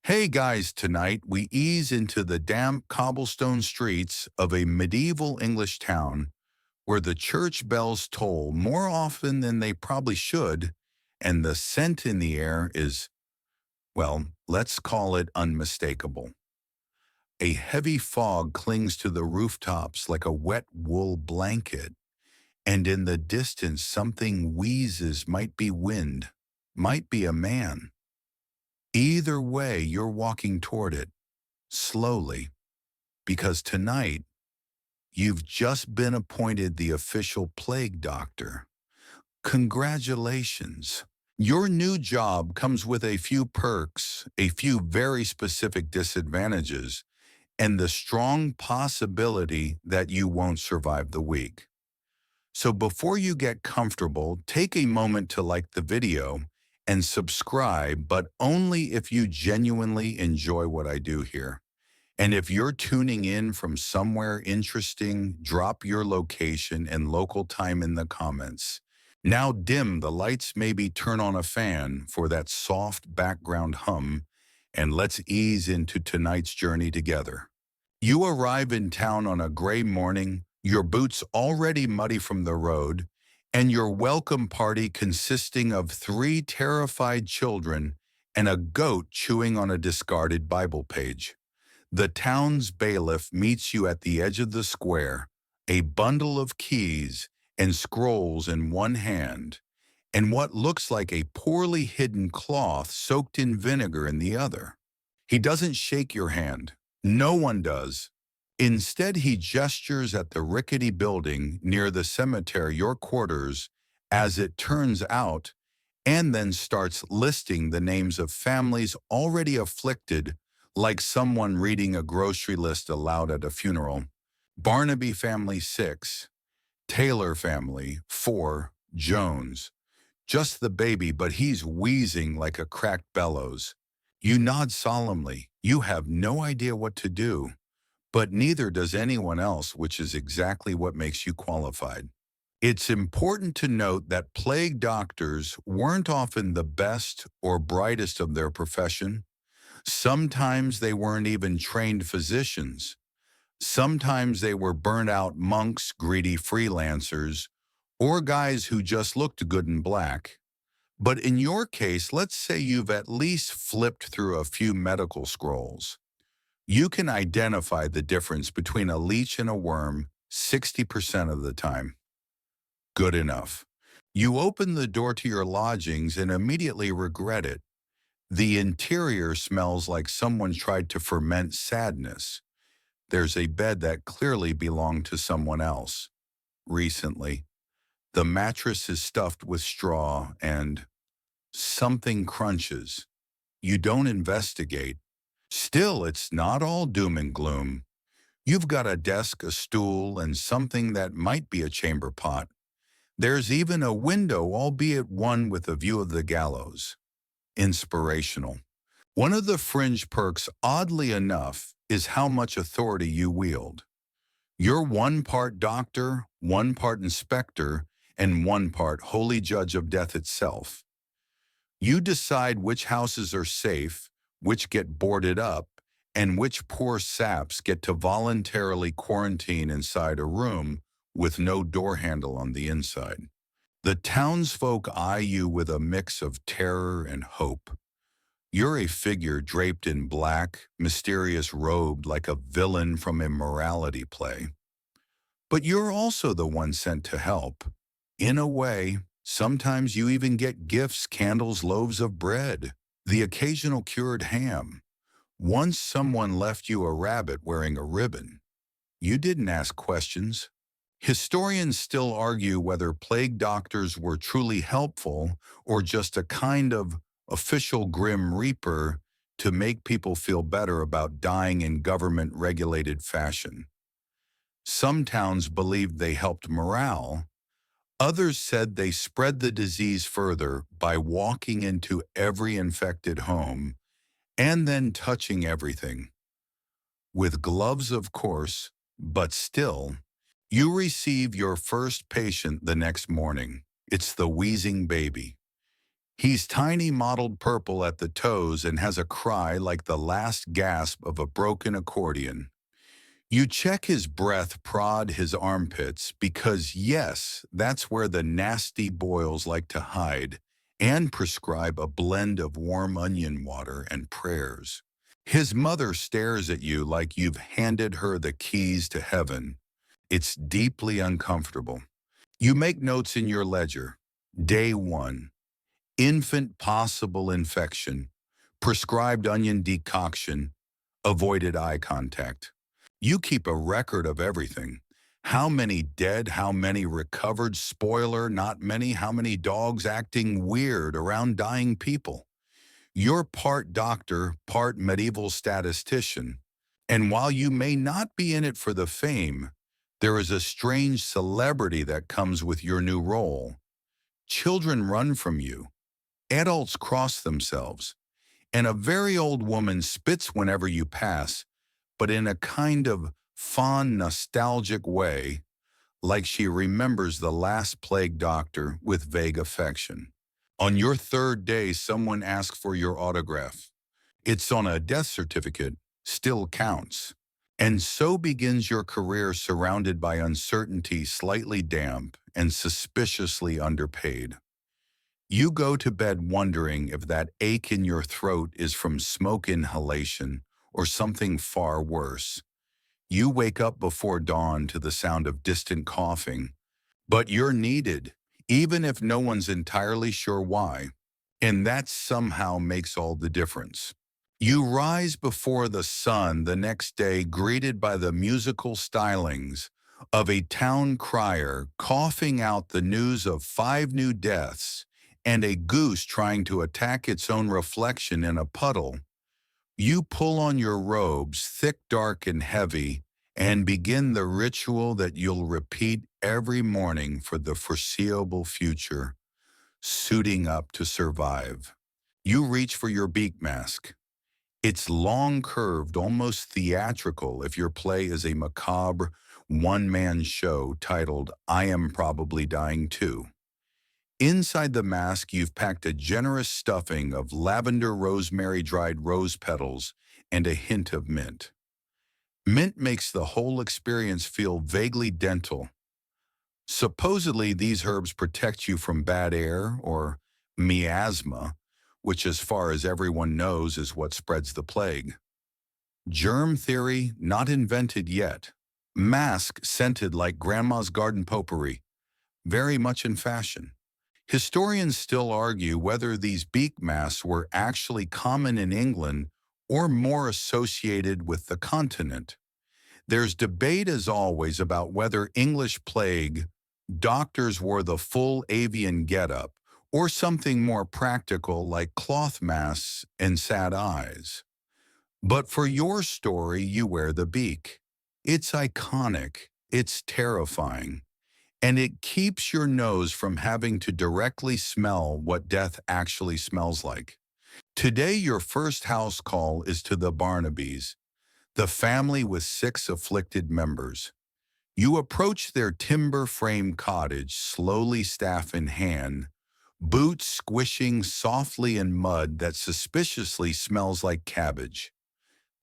Hey guys, tonight we ease into the damp cobblestone streets of a medieval English town where the church bells toll more often than they probably should, and the scent in the air is, well, let's call it unmistakable. A heavy fog clings to the rooftops like a wet wool blanket, and in the distance something wheezes, might be wind, might be a man. Either way, you're walking toward it, slowly, because tonight you've just been appointed the official plague doctor. Congratulations. Your new job comes with a few perks, a few very specific disadvantages, and the strong possibility that you won't survive the week. So before you get comfortable, take a moment to like the video and subscribe, but only if you genuinely enjoy what I do here. And if you're tuning in from somewhere interesting, drop your location and local time in the comments. Now dim the lights, maybe turn on a fan for that soft background hum, and let's ease into tonight's journey together. You arrive in town on a gray morning, your boots already muddy from the road, and your welcome party consisting of three terrified children and a goat chewing on a discarded Bible page. The town's bailiff meets you at the edge of the square, a bundle of keys and scrolls in one hand, and what looks like a poorly hidden cloth soaked in vinegar in the other. He doesn't shake your hand. No one does. Instead, he gestures at the rickety building near the cemetery, your quarters, as it turns out, and then starts listing the names of families already afflicted, like someone reading a grocery list aloud at a funeral. Barnaby family 6, Taylor family 4, Jones. Just the baby, but he's wheezing like a cracked bellows. You nod solemnly. You have no idea what to do, but neither does anyone else, which is exactly what makes you qualified. It's important to note that plague doctors weren't often the best or brightest of their profession. Sometimes they weren't even trained physicians. Sometimes they were burnt out monks, greedy freelancers, or guys who just looked good in black. But in your case, let's say you've at least flipped through a few medical scrolls. You can identify the difference between a leech and a worm 60% of the time. Good enough. You open the door to your lodgings and immediately regret it. The interior smells like someone tried to ferment sadness. There's a bed that clearly belonged to someone else recently. The mattress is stuffed with straw and something crunches. You don't investigate. Still, it's not all doom and gloom. You've got a desk, a stool, and something that might be a chamber pot. There's even a window, albeit one with a view of the gallows. Inspirational. One of the fringe perks, oddly enough, is how much authority you wield. You're one part doctor, one part inspector, and one part holy judge of death itself. You decide which houses are safe, which get boarded up, and which poor saps get to voluntarily quarantine inside a room with no door handle on the inside. The townsfolk eye you with a mix of terror and hope. You're a figure draped in black, mysterious robed like a villain from a morality play. But you're also the one sent to help. In a way, sometimes you even get gifts, candles, loaves of bread, the occasional cured ham. Once someone left you a rabbit wearing a ribbon. You didn't ask questions. Historians still argue whether plague doctors were truly helpful or just a kind of official grim reaper to make people feel better about dying in government-regulated fashion. Some towns believed they helped morale. Others said they spread the disease further by walking into every infected home and then touching everything. With gloves, of course, but still, you receive your first patient the next morning. It's the wheezing baby. He's tiny mottled purple at the toes and has a cry like the last gasp of a broken accordion. You check his breath, prod his armpits, because yes, that's where the nasty boils like to hide, and prescribe a blend of warm onion water and prayers. His mother stares at you like you've handed her the keys to heaven. It's deeply uncomfortable. You make notes in your ledger. Day 1. Infant possible infection. Prescribed onion decoction. Avoided eye contact. You keep a record of everything. How many dead, how many recovered, spoiler, not many, how many dogs acting weird around dying people. You're part doctor, part medieval statistician. And while you may not be in it for the fame, there is a strange celebrity that comes with your new role. Children run from you. Adults cross themselves. And a very old woman spits whenever you pass, but in a kind of fond, nostalgic way, like she remembers the last plague doctor with vague affection. On your third day, someone asks for your autograph. It's on a death certificate, still counts. And so begins your career surrounded by uncertainty, slightly damp, and suspiciously underpaid. You go to bed wondering if that ache in your throat is from smoke inhalation or something far worse. You wake up before dawn to the sound of distant coughing, but you're needed, even if no one's entirely sure why. And that somehow makes all the difference. You rise before the sun the next day, greeted by the musical stylings of a town crier coughing out the news of 5 new deaths and a goose trying to attack its own reflection in a puddle. You pull on your robes, thick, dark, and heavy, and begin the ritual that you'll repeat every morning for the foreseeable future, suiting up to survive. You reach for your beak mask. It's long curved, almost theatrical if your play is a macabre, one-man show titled I Am Probably Dying Too. Inside the mask, you've packed a generous stuffing of lavender, rosemary, dried rose petals, and a hint of mint. Mint makes the whole experience feel vaguely dental. Supposedly, these herbs protect you from bad air or miasma, which as far as everyone knows is what spreads the plague. Germ theory not invented yet. Mask scented like grandma's garden potpourri, very much in fashion. Historians still argue whether these beak masks were actually common in England or more associated with the continent. There's debate as always about whether English plague doctors wore the full avian getup or something more practical like cloth masks and sad eyes. But for your story, you wear the beak. It's iconic, it's terrifying, and it keeps your nose from having to directly smell what death actually smells like. Today, your first house call is to the Barnabys, the family with 6 afflicted members. You approach their timber-frame cottage, slowly staff in hand, boots squishing softly in mud that suspiciously smells like cabbage.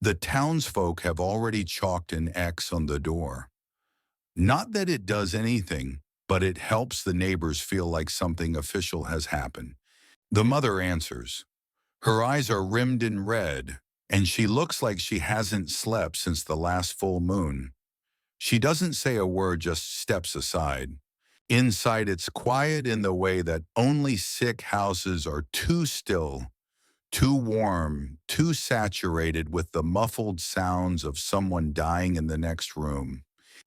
The townsfolk have already chalked an X on the door. Not that it does anything, but it helps the neighbors feel like something official has happened. The mother answers. Her eyes are rimmed in red, and she looks like she hasn't slept since the last full moon. She doesn't say a word, just steps aside. Inside, it's quiet in the way that only sick houses are too still, too warm, too saturated with the muffled sounds of someone dying in the next room.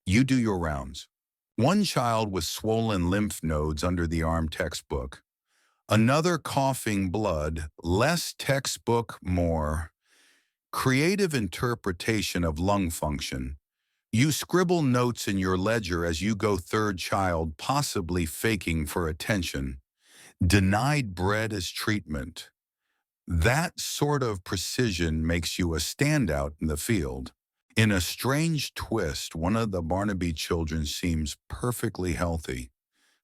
You do your rounds. One child with swollen lymph nodes under the arm, textbook. Another coughing blood, less textbook, more creative interpretation of lung function. You scribble notes in your ledger as you go, third child, possibly faking for attention. Denied bread as treatment. That sort of precision makes you a standout in the field. In a strange twist, one of the Barnaby children seems perfectly healthy,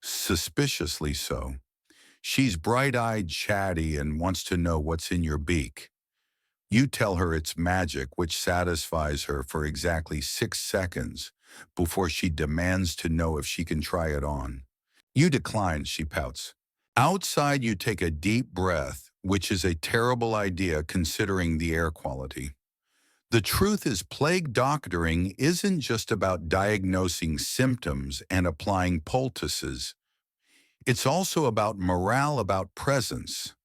suspiciously so. She's bright-eyed, chatty, and wants to know what's in your beak. You tell her it's magic, which satisfies her for exactly 6 seconds before she demands to know if she can try it on. You decline, she pouts. Outside, you take a deep breath, which is a terrible idea considering the air quality. The truth is, plague doctoring isn't just about diagnosing symptoms and applying poultices. It's also about morale, about presence.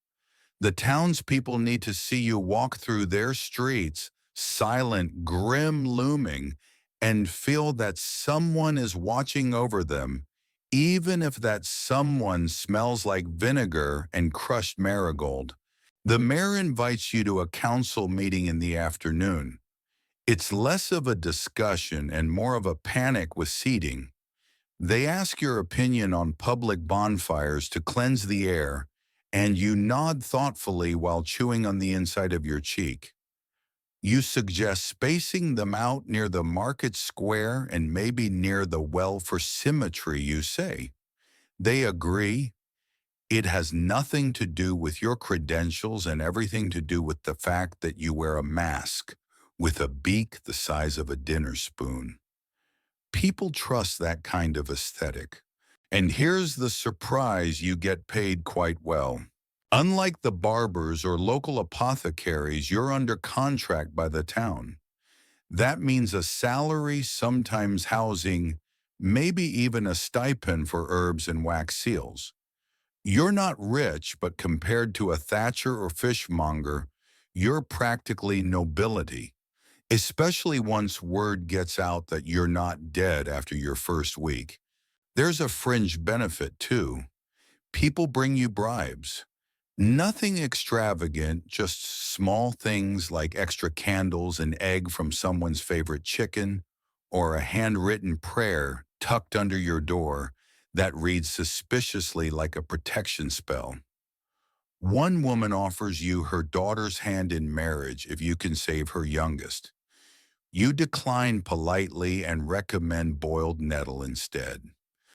The townspeople need to see you walk through their streets, silent, grim looming, and feel that someone is watching over them, even if that someone smells like vinegar and crushed marigold. The mayor invites you to a council meeting in the afternoon. It's less of a discussion and more of a panic with seating. They ask your opinion on public bonfires to cleanse the air, and you nod thoughtfully while chewing on the inside of your cheek. You suggest spacing them out near the market square and maybe near the well for symmetry, you say. They agree. It has nothing to do with your credentials and everything to do with the fact that you wear a mask with a beak the size of a dinner spoon. People trust that kind of aesthetic. And here's the surprise: you get paid quite well. Unlike the barbers or local apothecaries, you're under contract by the town. That means a salary, sometimes housing, maybe even a stipend for herbs and wax seals. You're not rich, but compared to a Thatcher or fishmonger, you're practically nobility, especially once word gets out that you're not dead after your first week. There's a fringe benefit, too. People bring you bribes. Nothing extravagant, just small things like extra candles, an egg from someone's favorite chicken, or a handwritten prayer tucked under your door that reads suspiciously like a protection spell. One woman offers you her daughter's hand in marriage if you can save her youngest. You decline politely and recommend boiled nettle instead.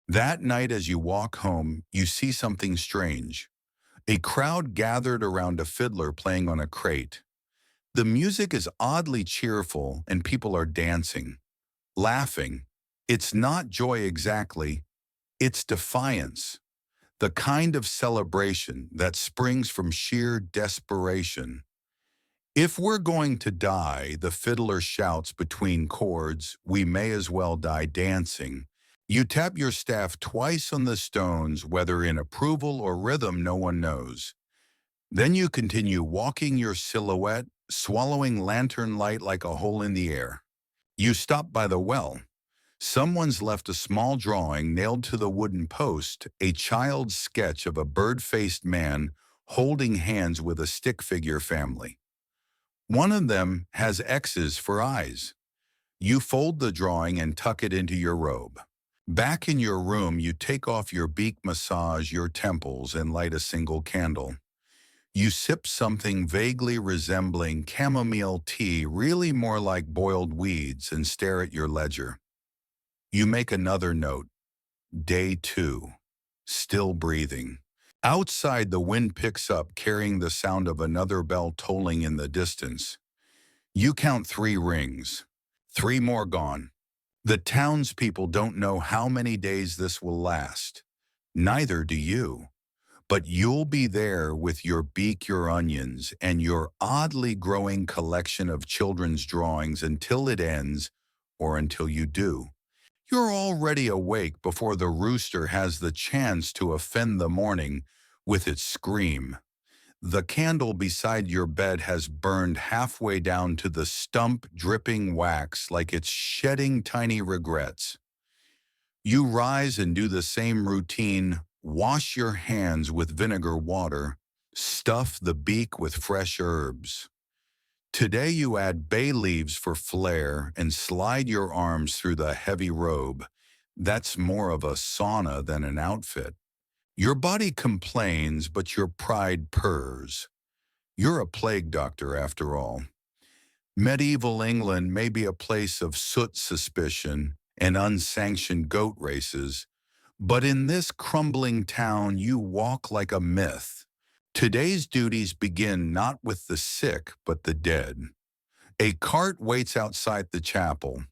That night, as you walk home, you see something strange. A crowd gathered around a fiddler playing on a crate. The music is oddly cheerful and people are dancing, laughing. It's not joy exactly, it's defiance, the kind of celebration that springs from sheer desperation. If we're going to die, the fiddler shouts between chords, we may as well die dancing. You tap your staff twice on the stones, whether in approval or rhythm, no one knows. Then you continue walking your silhouette, swallowing lantern light like a hole in the air. You stop by the well. Someone's left a small drawing nailed to the wooden post, a child's sketch of a bird-faced man holding hands with a stick figure family. One of them has X's for eyes. You fold the drawing and tuck it into your robe. Back in your room, you take off your beak, massage your temples, and light a single candle. You sip something vaguely resembling chamomile tea, really more like boiled weeds, and stare at your ledger. You make another note. Day 2. Still breathing. Outside, the wind picks up, carrying the sound of another bell tolling in the distance. You count 3 rings. 3 more gone. The townspeople don't know how many days this will last. Neither do you. But you'll be there with your beak, your onions, and your oddly growing collection of children's drawings until it ends, or until you do. You're already awake before the rooster has the chance to offend the morning with its scream. The candle beside your bed has burned halfway down to the stump, dripping wax like it's shedding tiny regrets. You rise and do the same routine: wash your hands with vinegar water, stuff the beak with fresh herbs. Today you add bay leaves for flair and slide your arms through the heavy robe. That's more of a sauna than an outfit. Your body complains, but your pride purrs. You're a plague doctor after all. Medieval England may be a place of soot suspicion and unsanctioned goat races, But in this crumbling town, you walk like a myth. Today's duties begin not with the sick, but the dead. A cart waits outside the chapel.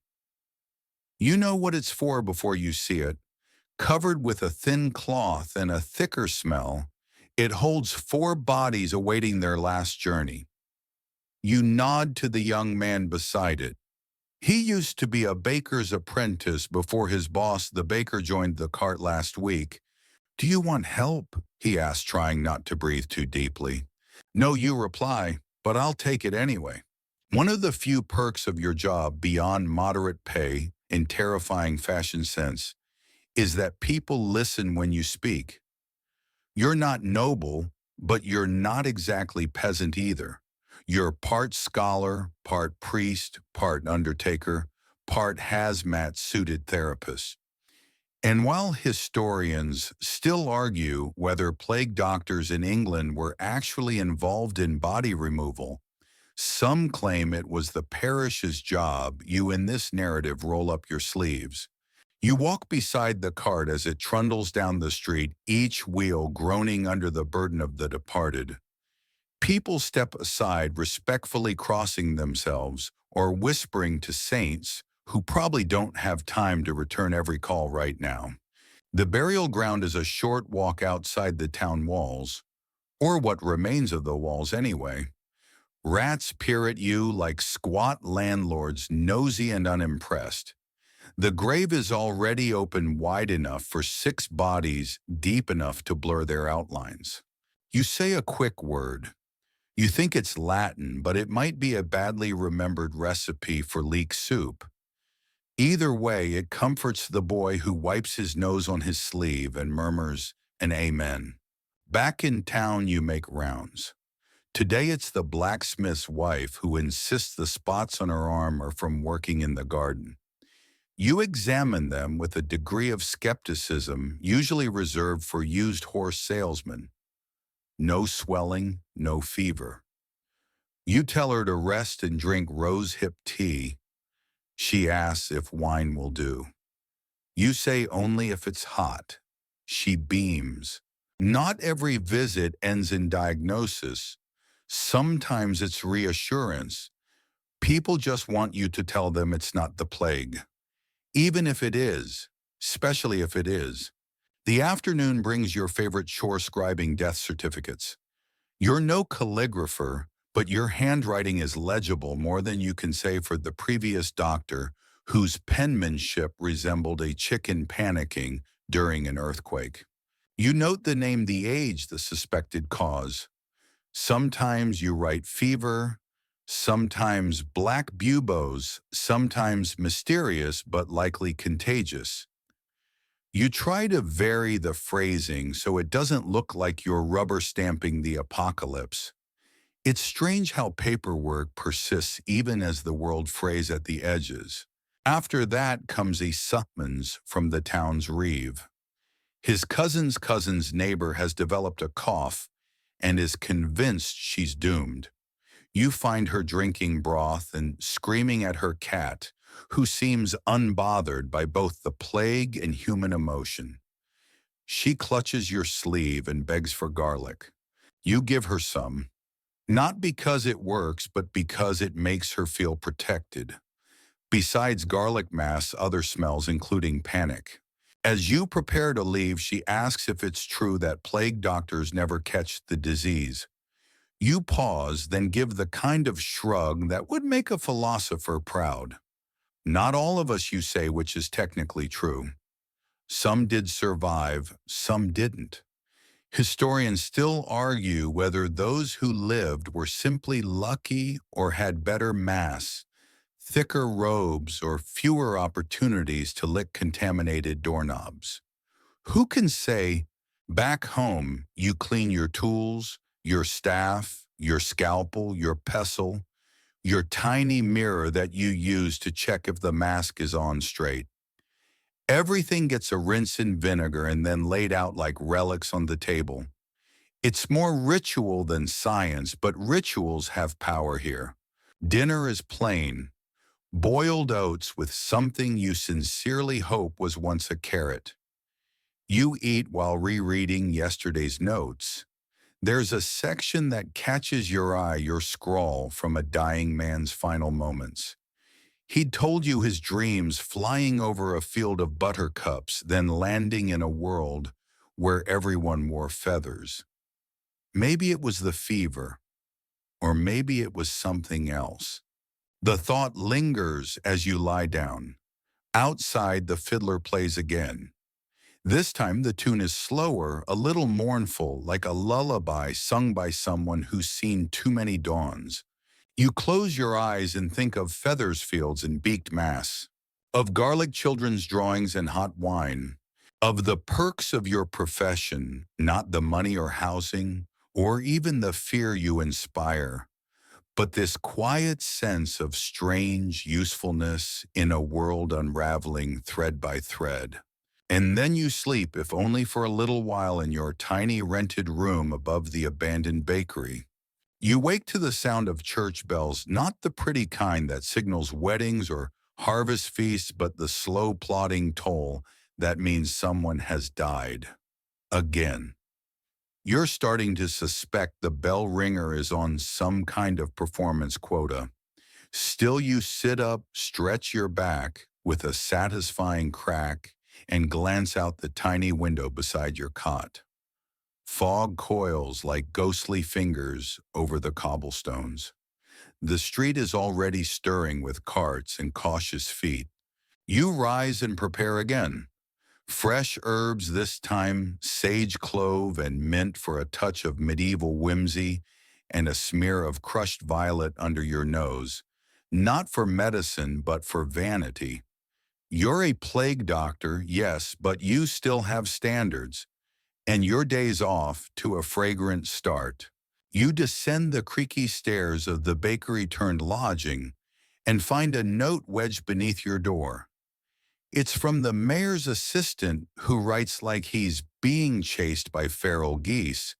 You know what it's for before you see it. Covered with a thin cloth and a thicker smell, it holds four bodies awaiting their last journey. You nod to the young man beside it. He used to be a baker's apprentice before his boss, the baker, joined the cart last week. Do you want help? He asked, trying not to breathe too deeply. No, you reply, but I'll take it anyway. One of the few perks of your job beyond moderate pay and terrifying fashion sense is that people listen when you speak. You're not noble, but you're not exactly peasant either. You're part scholar, part priest, part undertaker, part hazmat-suited therapist. And while historians still argue whether plague doctors in England were actually involved in body removal, some claim it was the parish's job. You in this narrative roll up your sleeves. You walk beside the cart as it trundles down the street, each wheel groaning under the burden of the departed. People step aside, respectfully crossing themselves or whispering to saints who probably don't have time to return every call right now. The burial ground is a short walk outside the town walls, or what remains of the walls anyway. Rats peer at you like squat landlords, nosy and unimpressed. The grave is already open wide enough for six bodies, deep enough to blur their outlines. You say a quick word. You think it's Latin, but it might be a badly remembered recipe for leek soup. Either way, it comforts the boy who wipes his nose on his sleeve and murmurs an amen. Back in town, you make rounds. Today it's the blacksmith's wife who insists the spots on her arm are from working in the garden. You examine them with a degree of skepticism usually reserved for used horse salesmen. No swelling, no fever. You tell her to rest and drink rose-hip tea. She asks if wine will do. You say only if it's hot. She beams. Not every visit ends in diagnosis. Sometimes it's reassurance. People just want you to tell them it's not the plague. Even if it is, especially if it is. The afternoon brings your favorite chore, scribing death certificates. You're no calligrapher, but your handwriting is legible more than you can say for the previous doctor whose penmanship resembled a chicken panicking during an earthquake. You note the name, the age, the suspected cause. Sometimes you write fever, sometimes black buboes, sometimes mysterious but likely contagious. You try to vary the phrasing so it doesn't look like you're rubber stamping the apocalypse. It's strange how paperwork persists even as the world frays at the edges. After that comes a summons from the town's reeve. His cousin's neighbor has developed a cough and is convinced she's doomed. You find her drinking broth and screaming at her cat, who seems unbothered by both the plague and human emotion. She clutches your sleeve and begs for garlic. You give her some, not because it works, but because it makes her feel protected. Besides garlic masks, other smells, including panic. As you prepare to leave, she asks if it's true that plague doctors never catch the disease. You pause, then give the kind of shrug that would make a philosopher proud. Not all of us, you say, which is technically true. Some did survive, some didn't. Historians still argue whether those who lived were simply lucky or had better masks, thicker robes, or fewer opportunities to lick contaminated doorknobs. Who can say, back home, you clean your tools, your staff, your scalpel, your pestle, your tiny mirror that you use to check if the mask is on straight. Everything gets a rinse in vinegar and then laid out like relics on the table. It's more ritual than science, but rituals have power here. Dinner is plain, boiled oats with something you sincerely hope was once a carrot. You eat while rereading yesterday's notes. There's a section that catches your eye, your scrawl from a dying man's final moments. He'd told you his dreams flying over a field of buttercups, then landing in a world where everyone wore feathers. Maybe it was the fever, or maybe it was something else. The thought lingers as you lie down. Outside, the fiddler plays again. This time, the tune is slower, a little mournful, like a lullaby sung by someone who's seen too many dawns. You close your eyes and think of feathers fields and beaked mass, of garlic children's drawings and hot wine, of the perks of your profession, not the money or housing, or even the fear you inspire, but this quiet sense of strange usefulness in a world unraveling thread by thread. And then you sleep, if only for a little while, in your tiny rented room above the abandoned bakery. You wake to the sound of church bells, not the pretty kind that signals weddings or harvest feasts, but the slow plodding toll that means someone has died. Again. You're starting to suspect the bell ringer is on some kind of performance quota. Still, you sit up, stretch your back with a satisfying crack, and glance out the tiny window beside your cot. Fog coils like ghostly fingers over the cobblestones. The street is already stirring with carts and cautious feet. You rise and prepare again. Fresh herbs this time, sage clove and mint for a touch of medieval whimsy, and a smear of crushed violet under your nose. Not for medicine, but for vanity. You're a plague doctor, yes, but you still have standards, and your day's off to a fragrant start. You descend the creaky stairs of the bakery-turned-lodging and find a note wedged beneath your door. It's from the mayor's assistant, who writes like he's being chased by feral geese.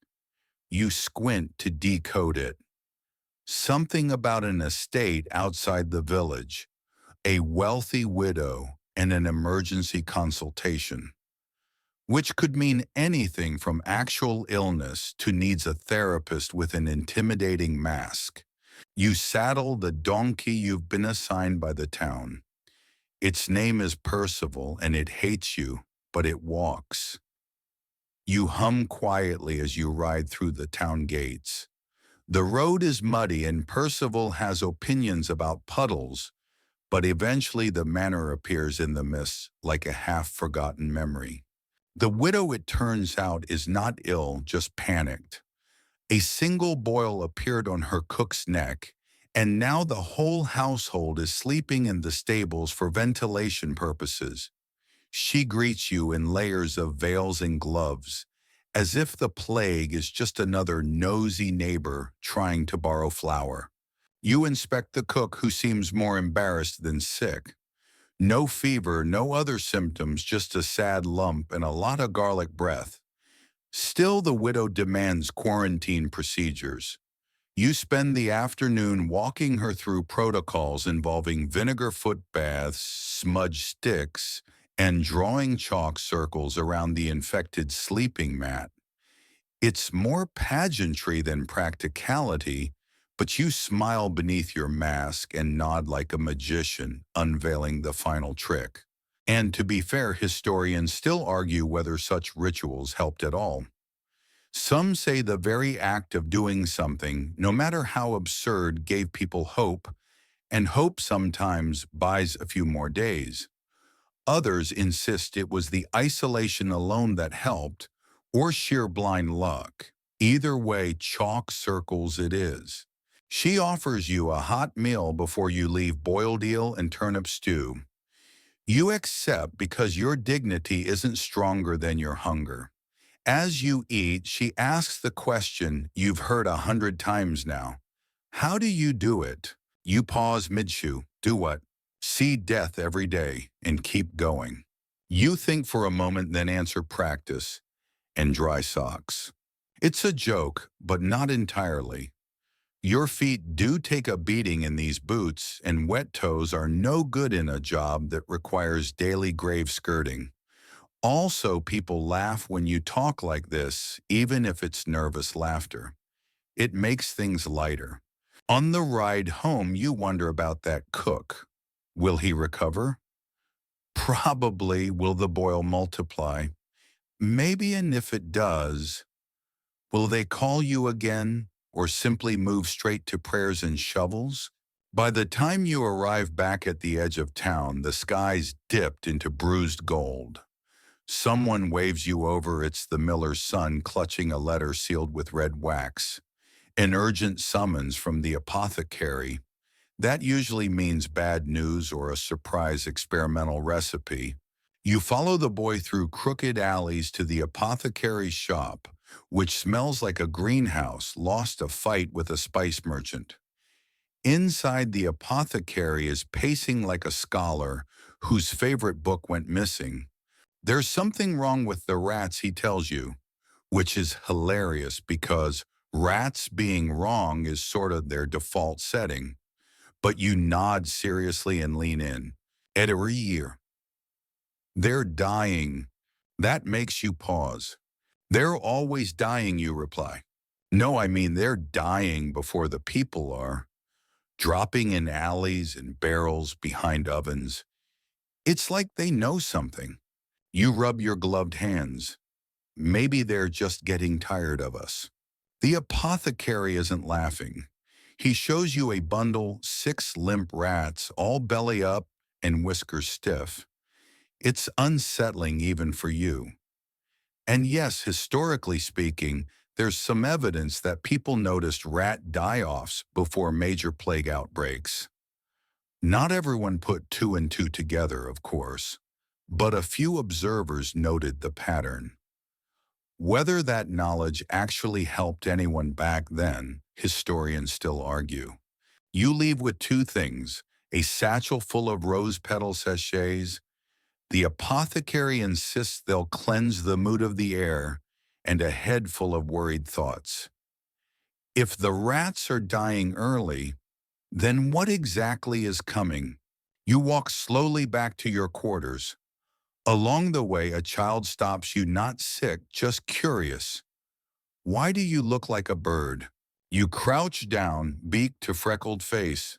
You squint to decode it. Something about an estate outside the village, a wealthy widow, and an emergency consultation, which could mean anything from actual illness to needs a therapist with an intimidating mask. You saddle the donkey you've been assigned by the town. Its name is Percival, and it hates you, but it walks. You hum quietly as you ride through the town gates. The road is muddy, and Percival has opinions about puddles, but eventually the manor appears in the mist like a half-forgotten memory. The widow, it turns out, is not ill, just panicked. A single boil appeared on her cook's neck, and now the whole household is sleeping in the stables for ventilation purposes. She greets you in layers of veils and gloves, as if the plague is just another nosy neighbor trying to borrow flour. You inspect the cook, who seems more embarrassed than sick. No fever, no other symptoms, just a sad lump and a lot of garlic breath. Still, the widow demands quarantine procedures. You spend the afternoon walking her through protocols involving vinegar foot baths, smudge sticks, and drawing chalk circles around the infected sleeping mat. It's more pageantry than practicality, but you smile beneath your mask and nod like a magician unveiling the final trick. And to be fair, historians still argue whether such rituals helped at all. Some say the very act of doing something, no matter how absurd, gave people hope, and hope sometimes buys a few more days. Others insist it was the isolation alone that helped, or sheer blind luck. Either way, chalk circles it is. She offers you a hot meal before you leave: boiled eel and turnip stew. You accept because your dignity isn't stronger than your hunger. As you eat, she asks the question you've heard 100 times now. How do you do it? You pause mid-chew. Do what? See death every day and keep going. You think for a moment, then answer: practice and dry socks. It's a joke, but not entirely. Your feet do take a beating in these boots, and wet toes are no good in a job that requires daily grave skirting. Also, people laugh when you talk like this, even if it's nervous laughter. It makes things lighter. On the ride home, you wonder about that cook. Will he recover? Probably. Will the boil multiply? Maybe, and if it does, will they call you again or simply move straight to prayers and shovels? By the time you arrive back at the edge of town, the sky's dipped into bruised gold. Someone waves you over. It's the miller's son clutching a letter sealed with red wax. An urgent summons from the apothecary. That usually means bad news or a surprise experimental recipe. You follow the boy through crooked alleys to the apothecary's shop, which smells like a greenhouse lost a fight with a spice merchant. Inside, the apothecary is pacing like a scholar whose favorite book went missing. There's something wrong with the rats, he tells you, which is hilarious because rats being wrong is sort of their default setting. But you nod seriously and lean in. Every year. They're dying. That makes you pause. They're always dying, you reply. No, I mean they're dying before the people are. Dropping in alleys and barrels behind ovens. It's like they know something. You rub your gloved hands. Maybe they're just getting tired of us. The apothecary isn't laughing. He shows you a bundle, 6 limp rats, all belly up and whiskers stiff. It's unsettling even for you. And yes, historically speaking, there's some evidence that people noticed rat die-offs before major plague outbreaks. Not everyone put two and two together, of course, but a few observers noted the pattern. Whether that knowledge actually helped anyone back then, historians still argue. You leave with two things: a satchel full of rose petal sachets. The apothecary insists they'll cleanse the mood of the air, and a head full of worried thoughts. If the rats are dying early, then what exactly is coming? You walk slowly back to your quarters. Along the way, a child stops you, not sick, just curious. Why do you look like a bird? You crouch down, beak to freckled face,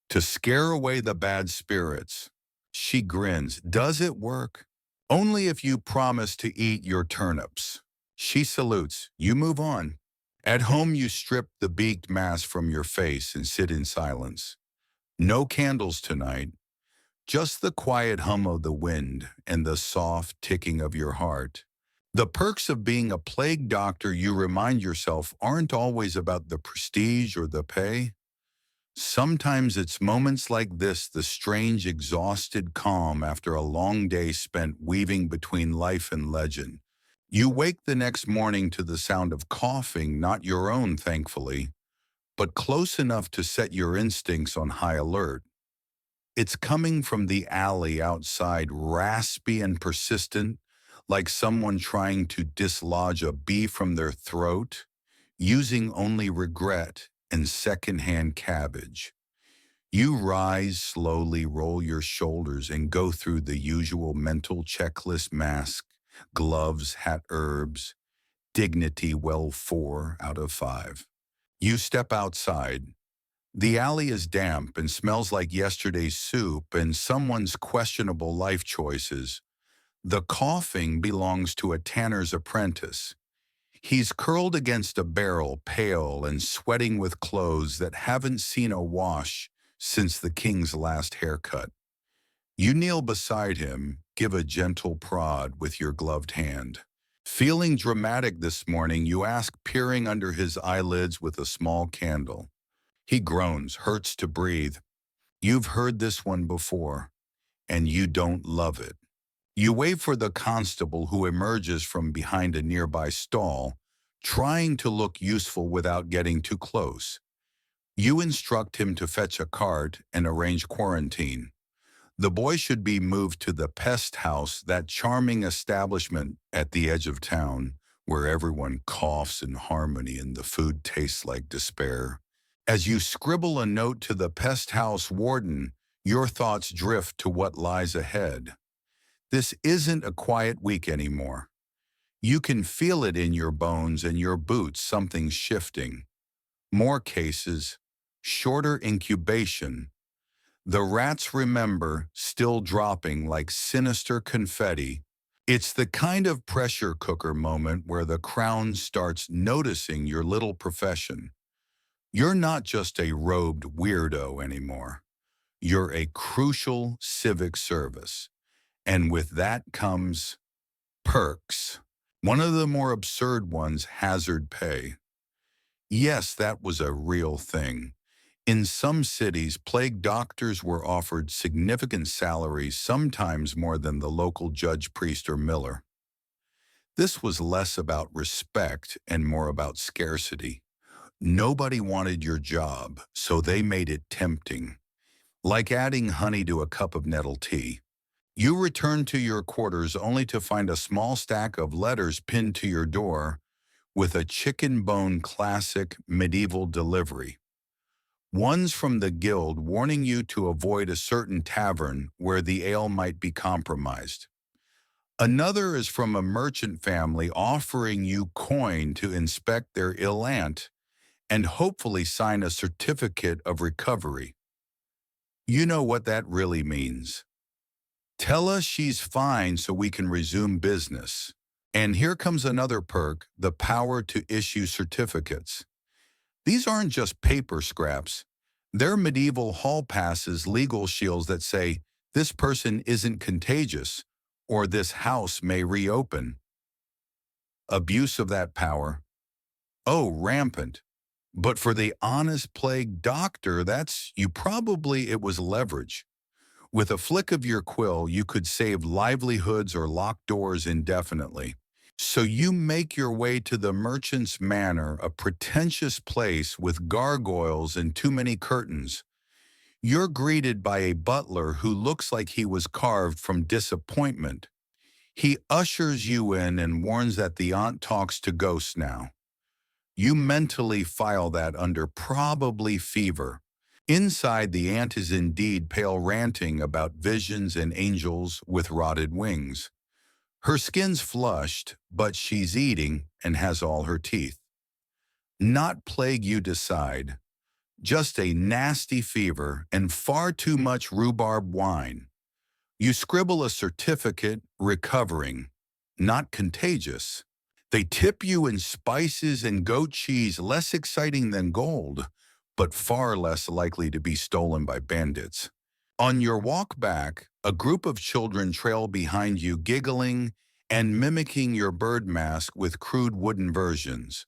to scare away the bad spirits. She grins. Does it work? Only if you promise to eat your turnips. She salutes. You move on. At home, you strip the beaked mask from your face and sit in silence. No candles tonight. Just the quiet hum of the wind and the soft ticking of your heart. The perks of being a plague doctor, you remind yourself, aren't always about the prestige or the pay. Sometimes it's moments like this, the strange, exhausted calm after a long day spent weaving between life and legend. You wake the next morning to the sound of coughing, not your own, thankfully, but close enough to set your instincts on high alert. It's coming from the alley outside, raspy and persistent, like someone trying to dislodge a bee from their throat, using only regret and secondhand cabbage. You rise slowly, roll your shoulders, and go through the usual mental checklist: mask, gloves, hat, herbs, dignity, well, 4 out of 5. You step outside. The alley is damp and smells like yesterday's soup and someone's questionable life choices. The coughing belongs to a tanner's apprentice. He's curled against a barrel, pale and sweating with clothes that haven't seen a wash since the king's last haircut. You kneel beside him, give a gentle prod with your gloved hand. Feeling dramatic this morning, you ask, peering under his eyelids with a small candle. He groans, hurts to breathe. You've heard this one before, and you don't love it. You wait for the constable, who emerges from behind a nearby stall, trying to look useful without getting too close. You instruct him to fetch a cart and arrange quarantine. The boy should be moved to the pest house, that charming establishment at the edge of town, where everyone coughs in harmony and the food tastes like despair. As you scribble a note to the pest house warden, your thoughts drift to what lies ahead. This isn't a quiet week anymore. You can feel it in your bones and your boots, something's shifting. More cases, shorter incubation. The rats remember, still dropping like sinister confetti. It's the kind of pressure cooker moment where the crown starts noticing your little profession. You're not just a robed weirdo anymore. You're a crucial civic service. And with that comes perks. One of the more absurd ones, hazard pay. Yes, that was a real thing. In some cities, plague doctors were offered significant salaries, sometimes more than the local judge, priest, or miller. This was less about respect and more about scarcity. Nobody wanted your job, so they made it tempting, like adding honey to a cup of nettle tea. You returned to your quarters only to find a small stack of letters pinned to your door with a chicken bone classic medieval delivery. One's from the guild warning you to avoid a certain tavern where the ale might be compromised. Another is from a merchant family offering you coin to inspect their ill aunt and hopefully sign a certificate of recovery. You know what that really means. Tell us she's fine so we can resume business. And here comes another perk, the power to issue certificates. These aren't just paper scraps. They're medieval hall passes, legal shields that say, this person isn't contagious, or this house may reopen. Abuse of that power? Oh, rampant. But for the honest plague doctor, it was leverage. With a flick of your quill, you could save livelihoods or lock doors indefinitely. So you make your way to the merchant's manor, a pretentious place with gargoyles and too many curtains. You're greeted by a butler who looks like he was carved from disappointment. He ushers you in and warns that the aunt talks to ghosts now. You mentally file that under probably fever. Inside, the aunt is indeed pale, ranting about visions and angels with rotted wings. Her skin's flushed, but she's eating and has all her teeth. Not plague, you decide. Just a nasty fever and far too much rhubarb wine. You scribble a certificate, recovering, not contagious. They tip you in spices and goat cheese, less exciting than gold, but far less likely to be stolen by bandits. On your walk back, a group of children trail behind you, giggling and mimicking your bird mask with crude wooden versions.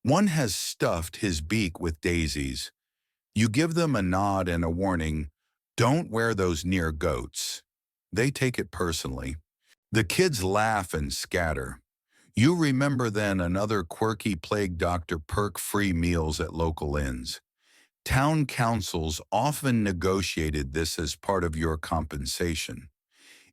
One has stuffed his beak with daisies. You give them a nod and a warning, don't wear those near goats. They take it personally. The kids laugh and scatter. You remember then another quirky plague doctor perk, free meals at local inns. Town councils often negotiated this as part of your compensation.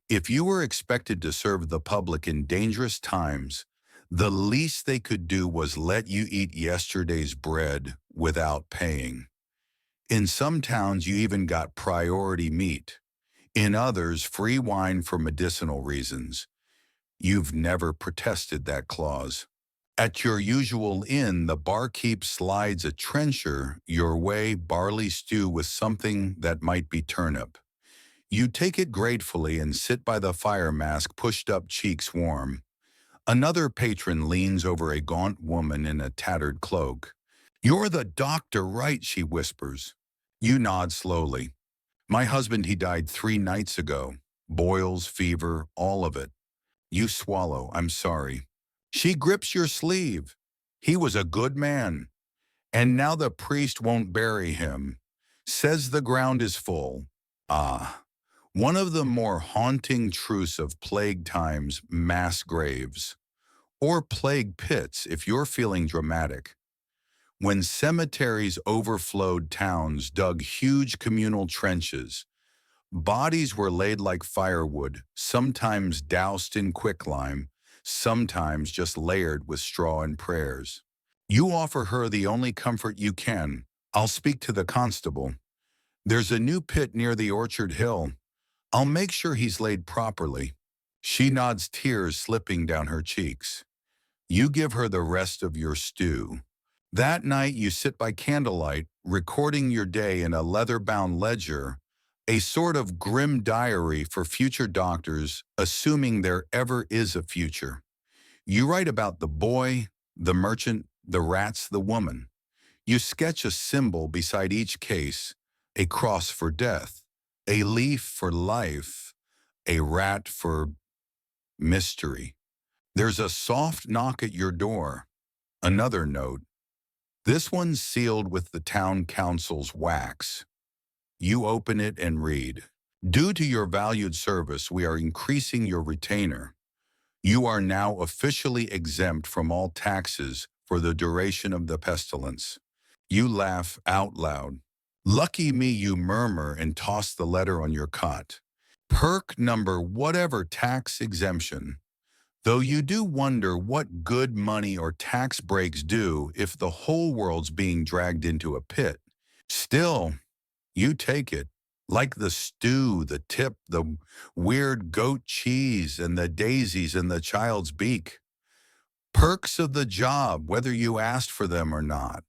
If you were expected to serve the public in dangerous times, the least they could do was let you eat yesterday's bread without paying. In some towns, you even got priority meat. In others, free wine for medicinal reasons. You've never protested that clause. At your usual inn, the barkeep slides a trencher your way, barley stew with something that might be turnip. You take it gratefully and sit by the fire mask, pushed up, cheeks warm. Another patron leans over a gaunt woman in a tattered cloak. You're the doctor, right? She whispers. You nod slowly. My husband, he died 3 nights ago. Boils, fever, all of it. You swallow. I'm sorry. She grips your sleeve. He was a good man. And now the priest won't bury him. Says the ground is full. Ah. One of the more haunting truths of plague times, mass graves. Or plague pits if you're feeling dramatic. When cemeteries overflowed, towns dug huge communal trenches. Bodies were laid like firewood, sometimes doused in quicklime, sometimes just layered with straw and prayers. You offer her the only comfort you can. I'll speak to the constable. There's a new pit near the Orchard Hill. I'll make sure he's laid properly. She nods, tears slipping down her cheeks. You give her the rest of your stew. That night you sit by candlelight, recording your day in a leather-bound ledger, a sort of grim diary for future doctors, assuming there ever is a future. You write about the boy, the merchant, the rats, the woman. You sketch a symbol beside each case, a cross for death, a leaf for life, a rat for mystery. There's a soft knock at your door. Another note. This one's sealed with the town council's wax. You open it and read. Due to your valued service, we are increasing your retainer. You are now officially exempt from all taxes for the duration of the pestilence. You laugh out loud. Lucky me, you murmur and toss the letter on your cot. Perk number whatever tax exemption. Though you do wonder what good money or tax breaks do if the whole world's being dragged into a pit. Still, you take it. Like the stew, the tip, the weird goat cheese, and the daisies in the child's beak. Perks of the job, whether you asked for them or not.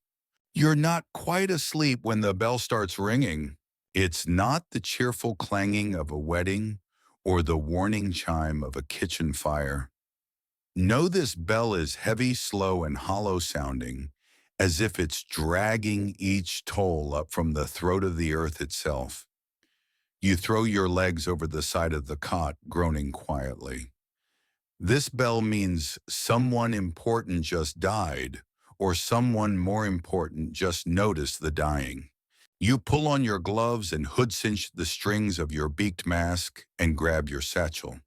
You're not quite asleep when the bell starts ringing. It's not the cheerful clanging of a wedding or the warning chime of a kitchen fire. Know this bell is heavy, slow, and hollow sounding, as if it's dragging each toll up from the throat of the earth itself. You throw your legs over the side of the cot, groaning quietly. This bell means someone important just died, or someone more important just noticed the dying. You pull on your gloves and hood-cinch the strings of your beaked mask and grab your satchel.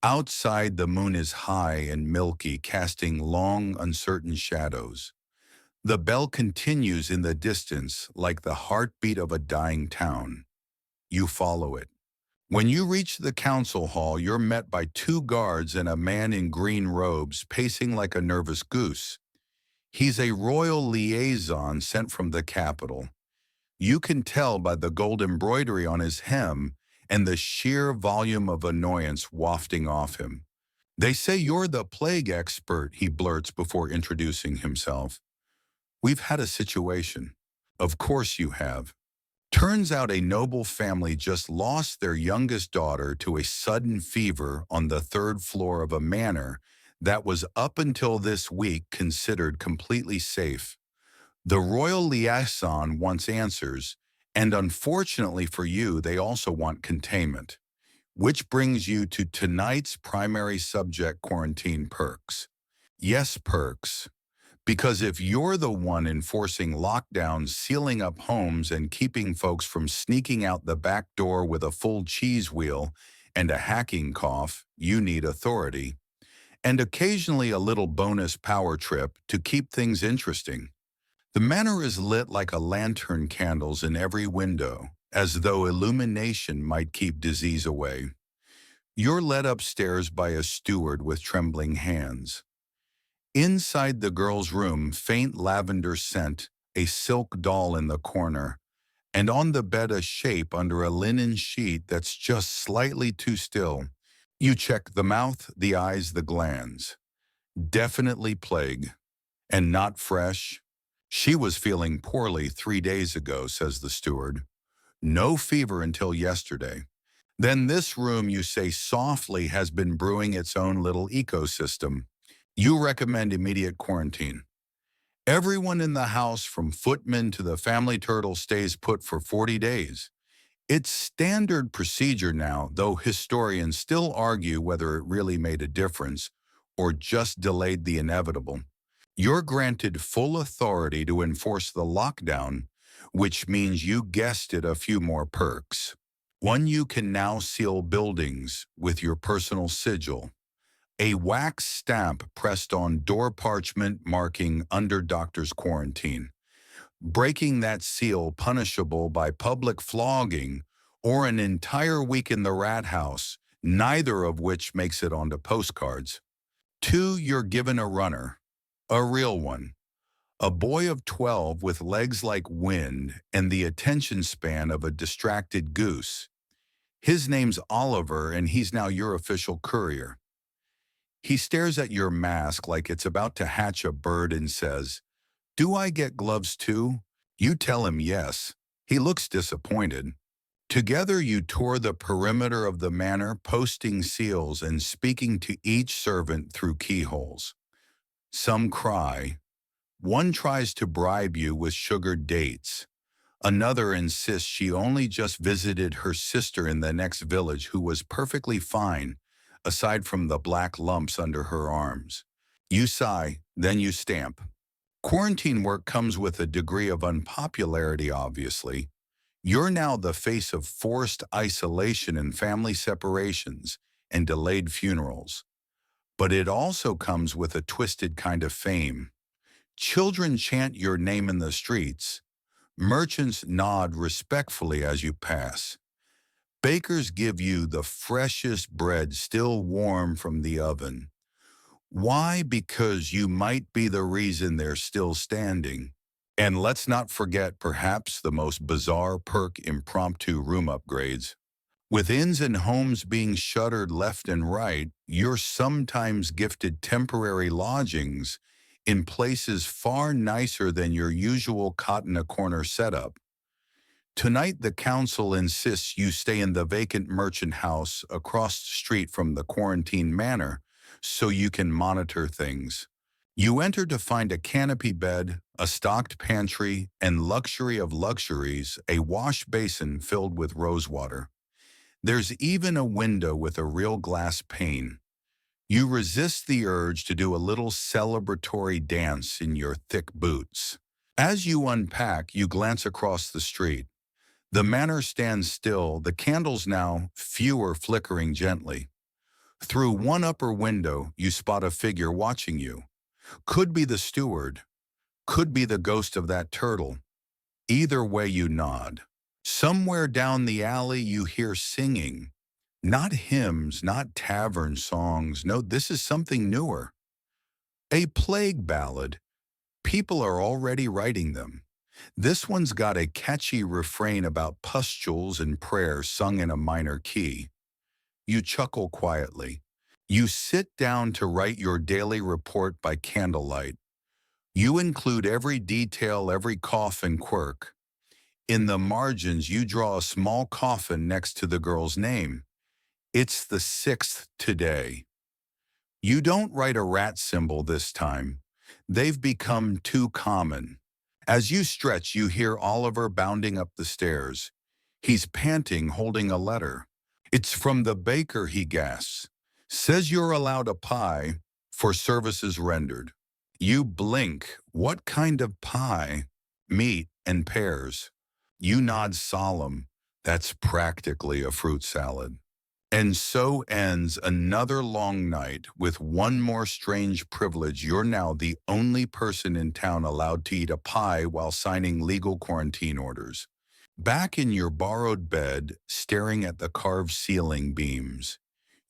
Outside, the moon is high and milky, casting long, uncertain shadows. The bell continues in the distance like the heartbeat of a dying town. You follow it. When you reach the council hall, you're met by two guards and a man in green robes pacing like a nervous goose. He's a royal liaison sent from the capital. You can tell by the gold embroidery on his hem and the sheer volume of annoyance wafting off him. They say you're the plague expert, he blurts before introducing himself. We've had a situation. Of course you have. Turns out a noble family just lost their youngest daughter to a sudden fever on the third floor of a manor that was up until this week considered completely safe. The royal liaison wants answers, and unfortunately for you, they also want containment. Which brings you to tonight's primary subject, quarantine perks. Yes, perks. Because if you're the one enforcing lockdowns, sealing up homes, and keeping folks from sneaking out the back door with a full cheese wheel and a hacking cough, you need authority. And occasionally a little bonus power trip to keep things interesting. The manor is lit like a lantern candles in every window, as though illumination might keep disease away. You're led upstairs by a steward with trembling hands. Inside the girl's room, faint lavender scent, a silk doll in the corner, and on the bed a shape under a linen sheet that's just slightly too still. You check the mouth, the eyes, the glands. Definitely plague. And not fresh. She was feeling poorly 3 days ago, says the steward. No fever until yesterday. Then this room, you say softly, has been brewing its own little ecosystem. You recommend immediate quarantine. Everyone in the house, from footman to the family turtle, stays put for 40 days. It's standard procedure now, though historians still argue whether it really made a difference or just delayed the inevitable. You're granted full authority to enforce the lockdown, which means you guessed it, a few more perks. One, you can now seal buildings with your personal sigil, a wax stamp pressed on door parchment marking under doctor's quarantine. Breaking that seal punishable by public flogging or an entire week in the rat house, neither of which makes it onto postcards. Two, you're given a runner, a real one, a boy of 12 with legs like wind and the attention span of a distracted goose. His name's Oliver, and he's now your official courier. He stares at your mask like it's about to hatch a bird and says, "Do I get gloves too?" You tell him yes. He looks disappointed. Together you tour the perimeter of the manor, posting seals and speaking to each servant through keyholes. Some cry. One tries to bribe you with sugared dates. Another insists she only just visited her sister in the next village who was perfectly fine, aside from the black lumps under her arms. You sigh, then you stamp. Quarantine work comes with a degree of unpopularity, obviously. You're now the face of forced isolation and family separations and delayed funerals. But it also comes with a twisted kind of fame. Children chant your name in the streets. Merchants nod respectfully as you pass. Bakers give you the freshest bread still warm from the oven. Why? Because you might be the reason they're still standing. And let's not forget perhaps the most bizarre perk, impromptu room upgrades. With inns and homes being shuttered left and right, you're sometimes gifted temporary lodgings in places far nicer than your usual cot-in-a-corner setup. Tonight the council insists you stay in the vacant merchant house across the street from the quarantine manor so you can monitor things. You enter to find a canopy bed, a stocked pantry, and luxury of luxuries, a wash basin filled with rosewater. There's even a window with a real glass pane. You resist the urge to do a little celebratory dance in your thick boots. As you unpack, you glance across the street. The manor stands still, the candles now fewer flickering gently. Through one upper window, you spot a figure watching you. Could be the steward, could be the ghost of that turtle. Either way you nod. Somewhere down the alley you hear singing. Not hymns, not tavern songs. No, this is something newer. A plague ballad. People are already writing them. This one's got a catchy refrain about pustules and prayers sung in a minor key. You chuckle quietly. You sit down to write your daily report by candlelight. You include every detail, every cough and quirk. In the margins, you draw a small coffin next to the girl's name. It's the 6th today. You don't write a rat symbol this time. They've become too common. As you stretch, you hear Oliver bounding up the stairs. He's panting, holding a letter. It's from the baker, he gasps. Says you're allowed a pie for services rendered. You blink. What kind of pie? Meat and pears. You nod solemn. That's practically a fruit salad. And so ends another long night with one more strange privilege. You're now the only person in town allowed to eat a pie while signing legal quarantine orders. Back in your borrowed bed, staring at the carved ceiling beams,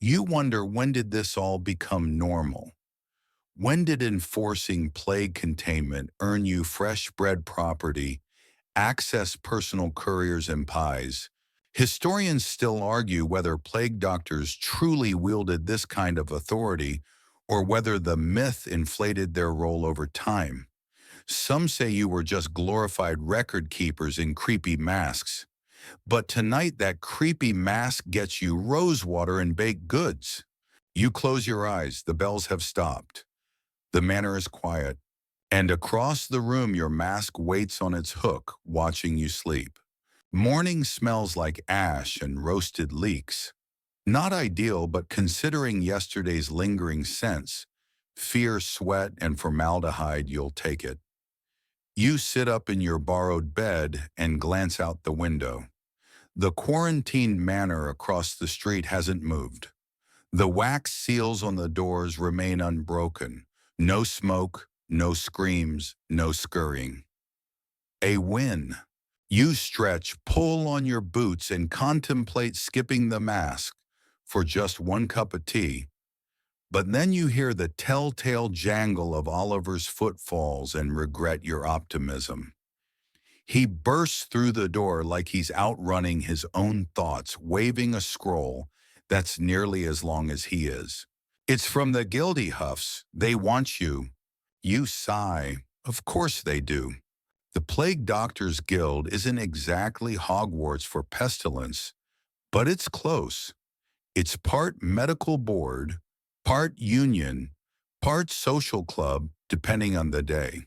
you wonder, when did this all become normal? When did enforcing plague containment earn you fresh bread property, access personal couriers and pies? Historians still argue whether plague doctors truly wielded this kind of authority or whether the myth inflated their role over time. Some say you were just glorified record keepers in creepy masks. But tonight that creepy mask gets you rosewater and baked goods. You close your eyes, the bells have stopped. The manor is quiet. And across the room your mask waits on its hook, watching you sleep. Morning smells like ash and roasted leeks. Not ideal, but considering yesterday's lingering scents, fear, sweat, and formaldehyde, you'll take it. You sit up in your borrowed bed and glance out the window. The quarantined manor across the street hasn't moved. The wax seals on the doors remain unbroken. No smoke, no screams, no scurrying. A win. You stretch, pull on your boots, and contemplate skipping the mask for just one cup of tea. But then you hear the telltale jangle of Oliver's footfalls and regret your optimism. He bursts through the door like he's outrunning his own thoughts, waving a scroll that's nearly as long as he is. It's from the Guildy Huffs. They want you. You sigh. Of course they do. The Plague Doctors Guild isn't exactly Hogwarts for pestilence, but it's close. It's part medical board, part union, part social club, depending on the day.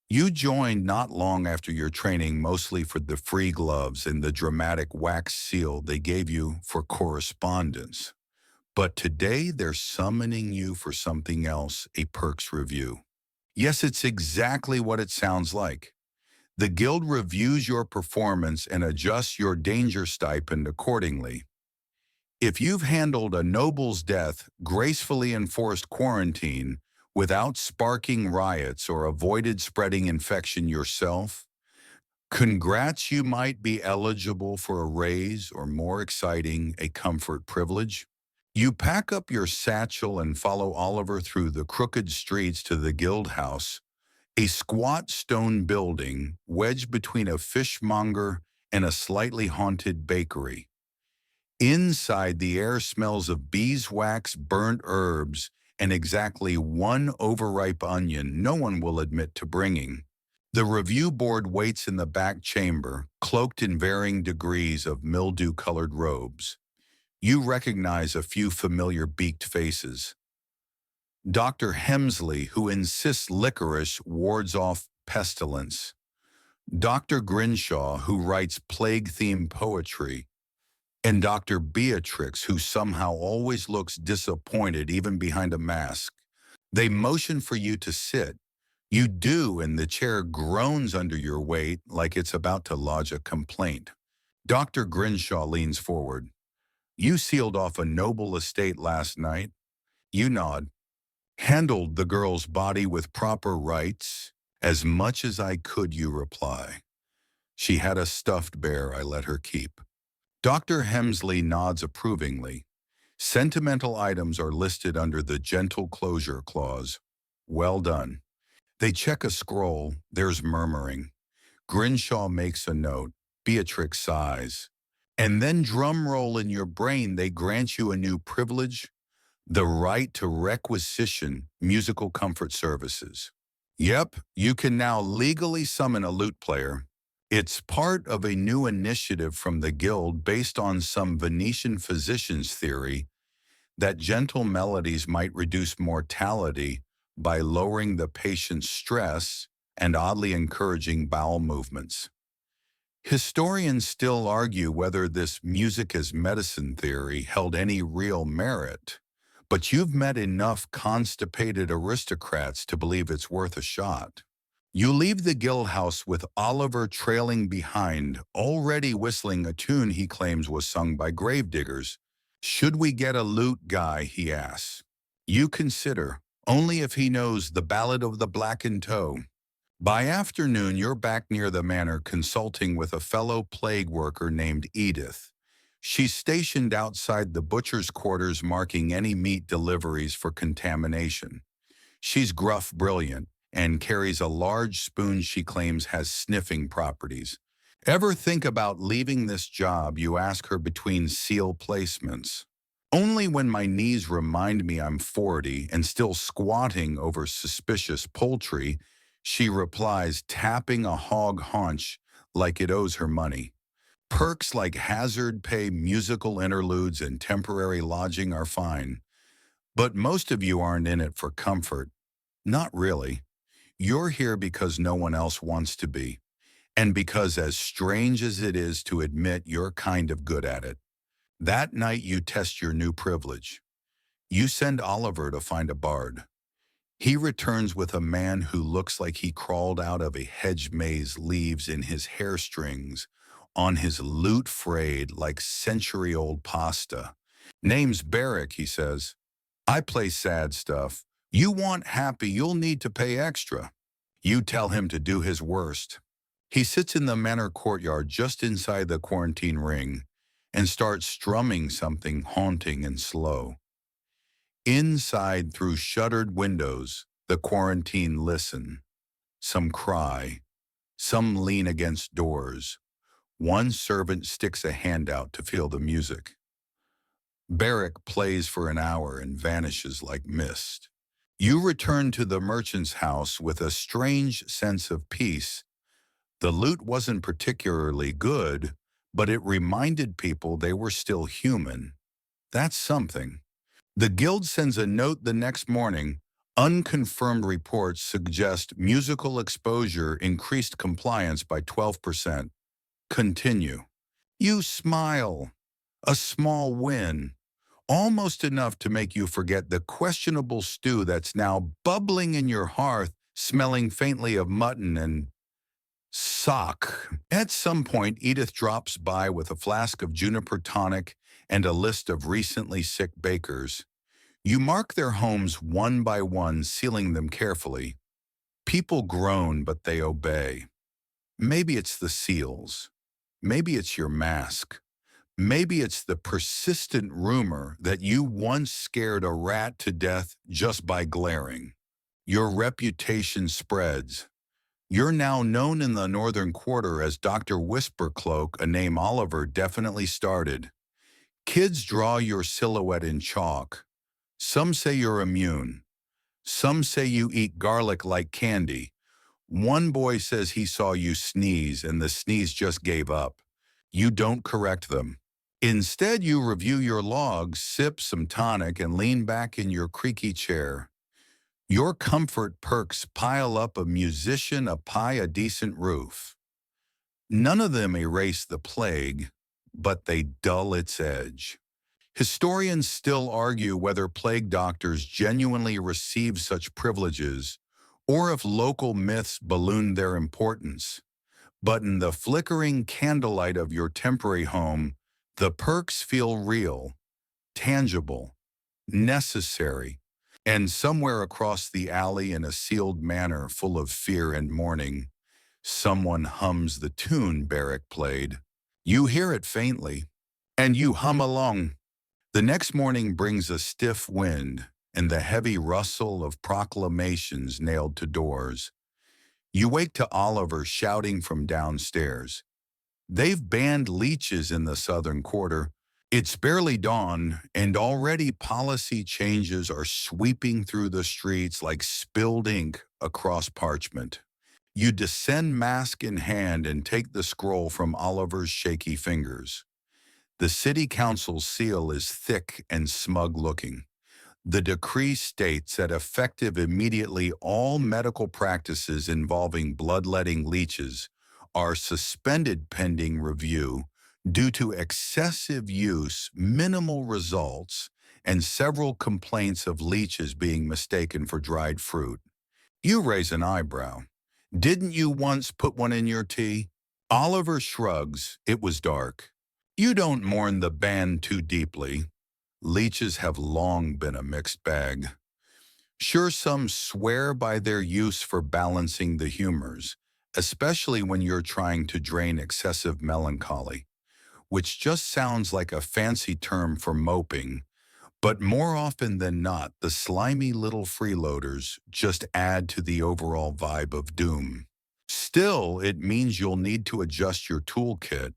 You joined not long after your training, mostly for the free gloves and the dramatic wax seal they gave you for correspondence. But today they're summoning you for something else, a perks review. Yes, it's exactly what it sounds like. The guild reviews your performance and adjusts your danger stipend accordingly. If you've handled a noble's death, gracefully enforced quarantine, without sparking riots or avoided spreading infection yourself, congrats, you might be eligible for a raise or, more exciting, a comfort privilege. You pack up your satchel and follow Oliver through the crooked streets to the guild house, a squat stone building wedged between a fishmonger and a slightly haunted bakery. Inside, the air smells of beeswax, burnt herbs, and exactly one overripe onion no one will admit to bringing. The review board waits in the back chamber, cloaked in varying degrees of mildew-colored robes. You recognize a few familiar beaked faces. Dr. Hemsley, who insists licorice wards off pestilence. Dr. Grinshaw, who writes plague-themed poetry. And Dr. Beatrix, who somehow always looks disappointed even behind a mask. They motion for you to sit. You do, and the chair groans under your weight like it's about to lodge a complaint. Dr. Grinshaw leans forward. You sealed off a noble estate last night. You nod. Handled the girl's body with proper rites. As much as I could, you reply. She had a stuffed bear I let her keep. Dr. Hemsley nods approvingly. Sentimental items are listed under the gentle closure clause. Well done. They check a scroll. There's murmuring. Grinshaw makes a note. Beatrix sighs. And then, drum roll in your brain, they grant you a new privilege, the right to requisition musical comfort services. Yep, you can now legally summon a lute player. It's part of a new initiative from the guild based on some Venetian physician's theory that gentle melodies might reduce mortality by lowering the patient's stress and oddly encouraging bowel movements. Historians still argue whether this music as medicine theory held any real merit, but you've met enough constipated aristocrats to believe it's worth a shot. You leave the guild house with Oliver trailing behind, already whistling a tune he claims was sung by gravediggers. Should we get a lute guy, he asks. You consider, only if he knows the Ballad of the Blackened Toe. By afternoon, you're back near the manor consulting with a fellow plague worker named Edith. She's stationed outside the butcher's quarters marking any meat deliveries for contamination. She's gruff, brilliant, and carries a large spoon she claims has sniffing properties. Ever think about leaving this job, you ask her between seal placements. Only when my knees remind me I'm 40 and still squatting over suspicious poultry, she replies, tapping a hog haunch like it owes her money. Perks like hazard pay, musical interludes, and temporary lodging are fine. But most of you aren't in it for comfort. Not really. You're here because no one else wants to be, and because, as strange as it is to admit, you're kind of good at it. That night you test your new privilege. You send Oliver to find a bard. He returns with a man who looks like he crawled out of a hedge maze, leaves in his hair strings, on his lute frayed like century-old pasta. Name's Barrick, he says. I play sad stuff. You want happy, you'll need to pay extra. You tell him to do his worst. He sits in the manor courtyard just inside the quarantine ring and starts strumming something haunting and slow. Inside, through shuttered windows, the quarantine listen. Some cry. Some lean against doors. One servant sticks a hand out to feel the music. Barrack plays for an hour and vanishes like mist. You return to the merchant's house with a strange sense of peace. The loot wasn't particularly good, but it reminded people they were still human. That's something. The guild sends a note the next morning. Unconfirmed reports suggest musical exposure increased compliance by 12%. Continue. You smile. A small win. Almost enough to make you forget the questionable stew that's now bubbling in your hearth, smelling faintly of mutton and sock. At some point, Edith drops by with a flask of juniper tonic and a list of recently sick bakers. You mark their homes one by one, sealing them carefully. People groan, but they obey. Maybe it's the seals. Maybe it's your mask. Maybe it's the persistent rumor that you once scared a rat to death just by glaring. Your reputation spreads. You're now known in the Northern Quarter as Dr. Whispercloak, a name Oliver definitely started. Kids draw your silhouette in chalk. Some say you're immune. Some say you eat garlic like candy. One boy says he saw you sneeze and the sneeze just gave up. You don't correct them. Instead, you review your logs, sip some tonic, and lean back in your creaky chair. Your comfort perks pile up: a musician, a pie, a decent roof. None of them erase the plague, but they dull its edge. Historians still argue whether plague doctors genuinely received such privileges or if local myths ballooned their importance. But in the flickering candlelight of your temporary home, the perks feel real, tangible, necessary. And somewhere across the alley, in a sealed manor full of fear and mourning, someone hums the tune Barrack played. You hear it faintly, and you hum along. The next morning brings a stiff wind and the heavy rustle of proclamations nailed to doors. You wake to Oliver shouting from downstairs. They've banned leeches in the Southern Quarter. It's barely dawn, and already policy changes are sweeping through the streets like spilled ink across parchment. You descend mask in hand and take the scroll from Oliver's shaky fingers. The city council's seal is thick and smug-looking. The decree states that effective immediately, all medical practices involving bloodletting leeches are suspended pending review due to excessive use, minimal results, and several complaints of leeches being mistaken for dried fruit. You raise an eyebrow. Didn't you once put one in your tea? Oliver shrugs. It was dark. You don't mourn the ban too deeply. Leeches have long been a mixed bag. Sure, some swear by their use for balancing the humors, especially when you're trying to drain excessive melancholy, which just sounds like a fancy term for moping. But more often than not, the slimy little freeloaders just add to the overall vibe of doom. Still, it means you'll need to adjust your toolkit,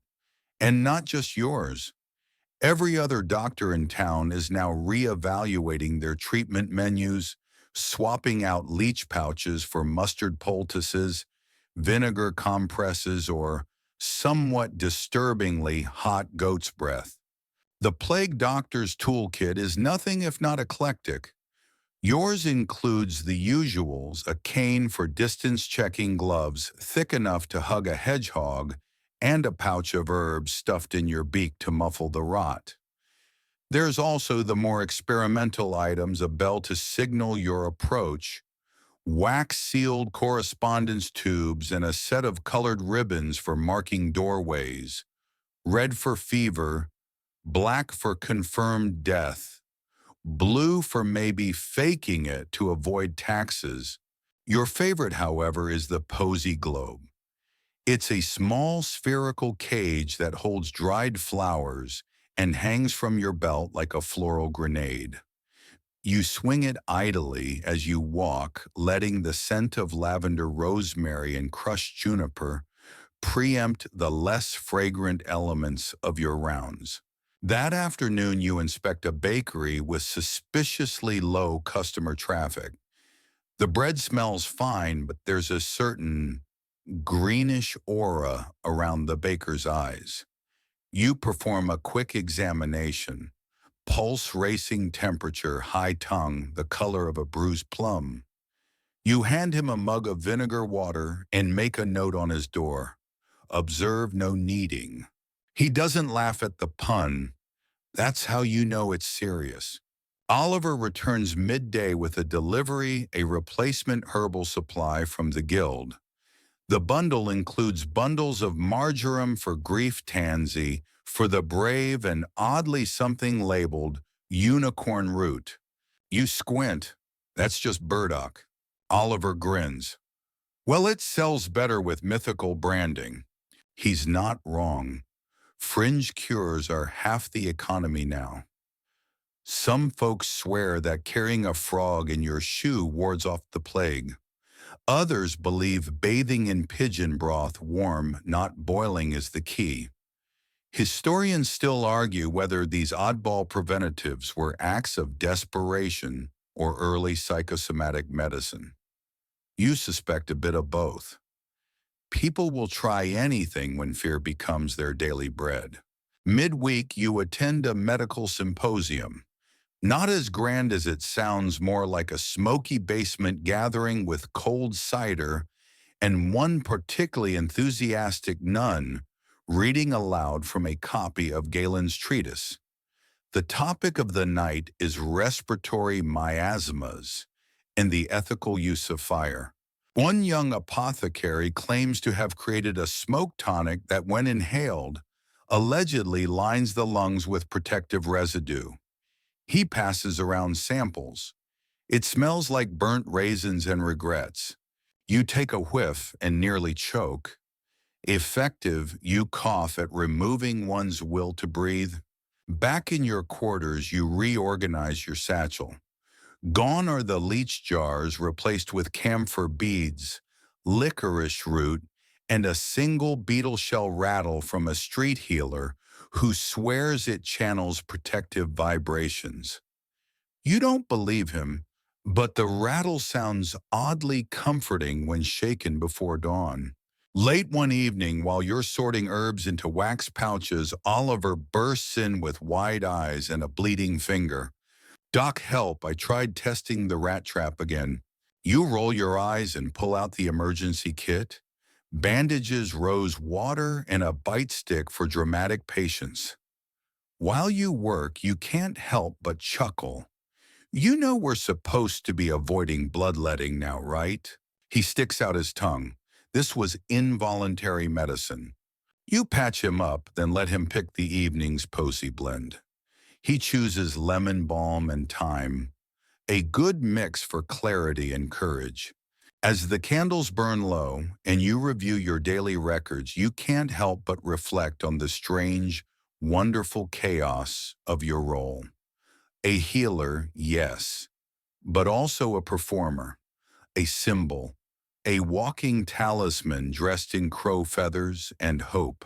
and not just yours. Every other doctor in town is now reevaluating their treatment menus, swapping out leech pouches for mustard poultices, vinegar compresses, or, somewhat disturbingly, hot goat's breath. The plague doctor's toolkit is nothing if not eclectic. Yours includes the usuals: a cane for distance-checking gloves thick enough to hug a hedgehog, and a pouch of herbs stuffed in your beak to muffle the rot. There's also the more experimental items: a bell to signal your approach, wax-sealed correspondence tubes, and a set of colored ribbons for marking doorways. Red for fever, black for confirmed death, blue for maybe faking it to avoid taxes. Your favorite, however, is the Posy Globe. It's a small spherical cage that holds dried flowers and hangs from your belt like a floral grenade. You swing it idly as you walk, letting the scent of lavender, rosemary, and crushed juniper preempt the less fragrant elements of your rounds. That afternoon, you inspect a bakery with suspiciously low customer traffic. The bread smells fine, but there's a certain greenish aura around the baker's eyes. You perform a quick examination, pulse racing temperature, high tongue, the color of a bruised plum. You hand him a mug of vinegar water and make a note on his door. Observe no kneading. He doesn't laugh at the pun. That's how you know it's serious. Oliver returns midday with a delivery, a replacement herbal supply from the guild. The bundle includes bundles of marjoram for grief tansy, for the brave, and oddly something labeled unicorn root. You squint. That's just burdock. Oliver grins. Well, it sells better with mythical branding. He's not wrong. Fringe cures are half the economy now. Some folks swear that carrying a frog in your shoe wards off the plague. Others believe bathing in pigeon broth warm, not boiling, is the key. Historians still argue whether these oddball preventatives were acts of desperation or early psychosomatic medicine. You suspect a bit of both. People will try anything when fear becomes their daily bread. Midweek, you attend a medical symposium. Not as grand as it sounds, more like a smoky basement gathering with cold cider and one particularly enthusiastic nun reading aloud from a copy of Galen's treatise. The topic of the night is respiratory miasmas and the ethical use of fire. One young apothecary claims to have created a smoke tonic that, when inhaled, allegedly lines the lungs with protective residue. He passes around samples. It smells like burnt raisins and regrets. You take a whiff and nearly choke. Effective, you cough at removing one's will to breathe. Back in your quarters, you reorganize your satchel. Gone are the leech jars, replaced with camphor beads, licorice root, and a single beetle shell rattle from a street healer who swears it channels protective vibrations. You don't believe him, but the rattle sounds oddly comforting when shaken before dawn. Late one evening, while you're sorting herbs into wax pouches, Oliver bursts in with wide eyes and a bleeding finger. Doc, help, I tried testing the rat trap again. You roll your eyes and pull out the emergency kit. Bandages, rose water, and a bite stick for dramatic patience. While you work, you can't help but chuckle. You know we're supposed to be avoiding bloodletting now, right? He sticks out his tongue. This was involuntary medicine. You patch him up, then let him pick the evening's posy blend. He chooses lemon balm and thyme, a good mix for clarity and courage. As the candles burn low and you review your daily records, you can't help but reflect on the strange, wonderful chaos of your role. A healer, yes, but also a performer, a symbol, a walking talisman dressed in crow feathers and hope.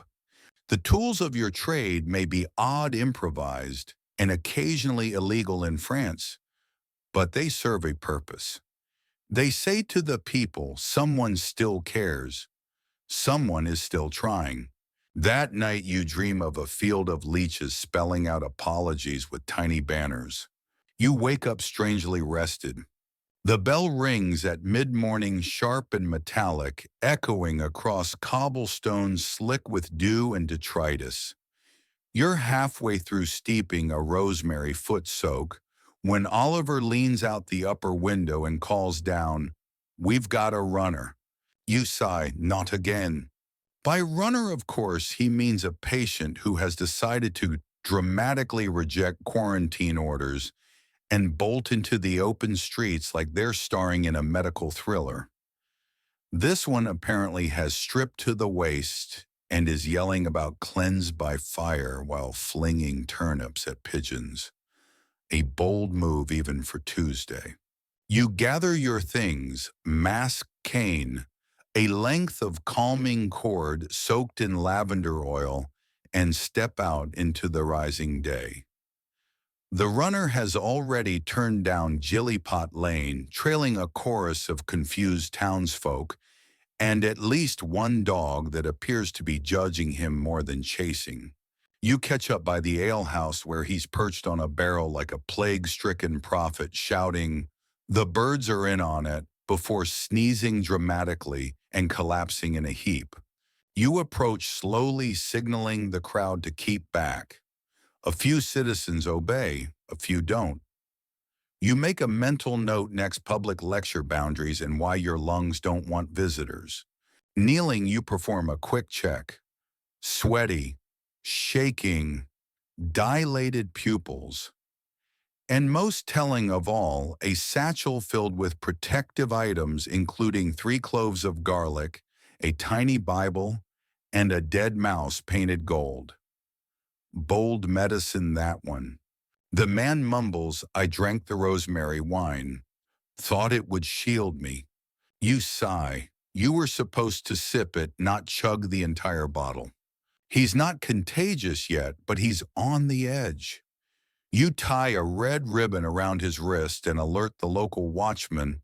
The tools of your trade may be odd, improvised, and occasionally illegal in France, but they serve a purpose. They say to the people, someone still cares, someone is still trying. That night you dream of a field of leeches spelling out apologies with tiny banners. You wake up strangely rested. The bell rings at mid-morning, sharp and metallic, echoing across cobblestones slick with dew and detritus. You're halfway through steeping a rosemary foot soak when Oliver leans out the upper window and calls down, "We've got a runner." You sigh, "Not again." By runner, of course, he means a patient who has decided to dramatically reject quarantine orders and bolt into the open streets like they're starring in a medical thriller. This one apparently has stripped to the waist and is yelling about cleanse by fire while flinging turnips at pigeons. a bold move even for Tuesday. You gather your things, mask cane, a length of calming cord soaked in lavender oil, and step out into the rising day. The runner has already turned down Gillipot Lane, trailing a chorus of confused townsfolk and at least one dog that appears to be judging him more than chasing. You catch up by the alehouse where he's perched on a barrel like a plague-stricken prophet, shouting, "The birds are in on it," before sneezing dramatically and collapsing in a heap. You approach slowly, signaling the crowd to keep back. A few citizens obey, a few don't. You make a mental note next public lecture boundaries and why your lungs don't want visitors. Kneeling, you perform a quick check. Sweaty, shaking, dilated pupils. And most telling of all, a satchel filled with protective items including 3 cloves of garlic, a tiny Bible, and a dead mouse painted gold. Bold medicine, that one. The man mumbles, "I drank the rosemary wine. Thought it would shield me." You sigh. You were supposed to sip it, not chug the entire bottle. He's not contagious yet, but he's on the edge. You tie a red ribbon around his wrist and alert the local watchman.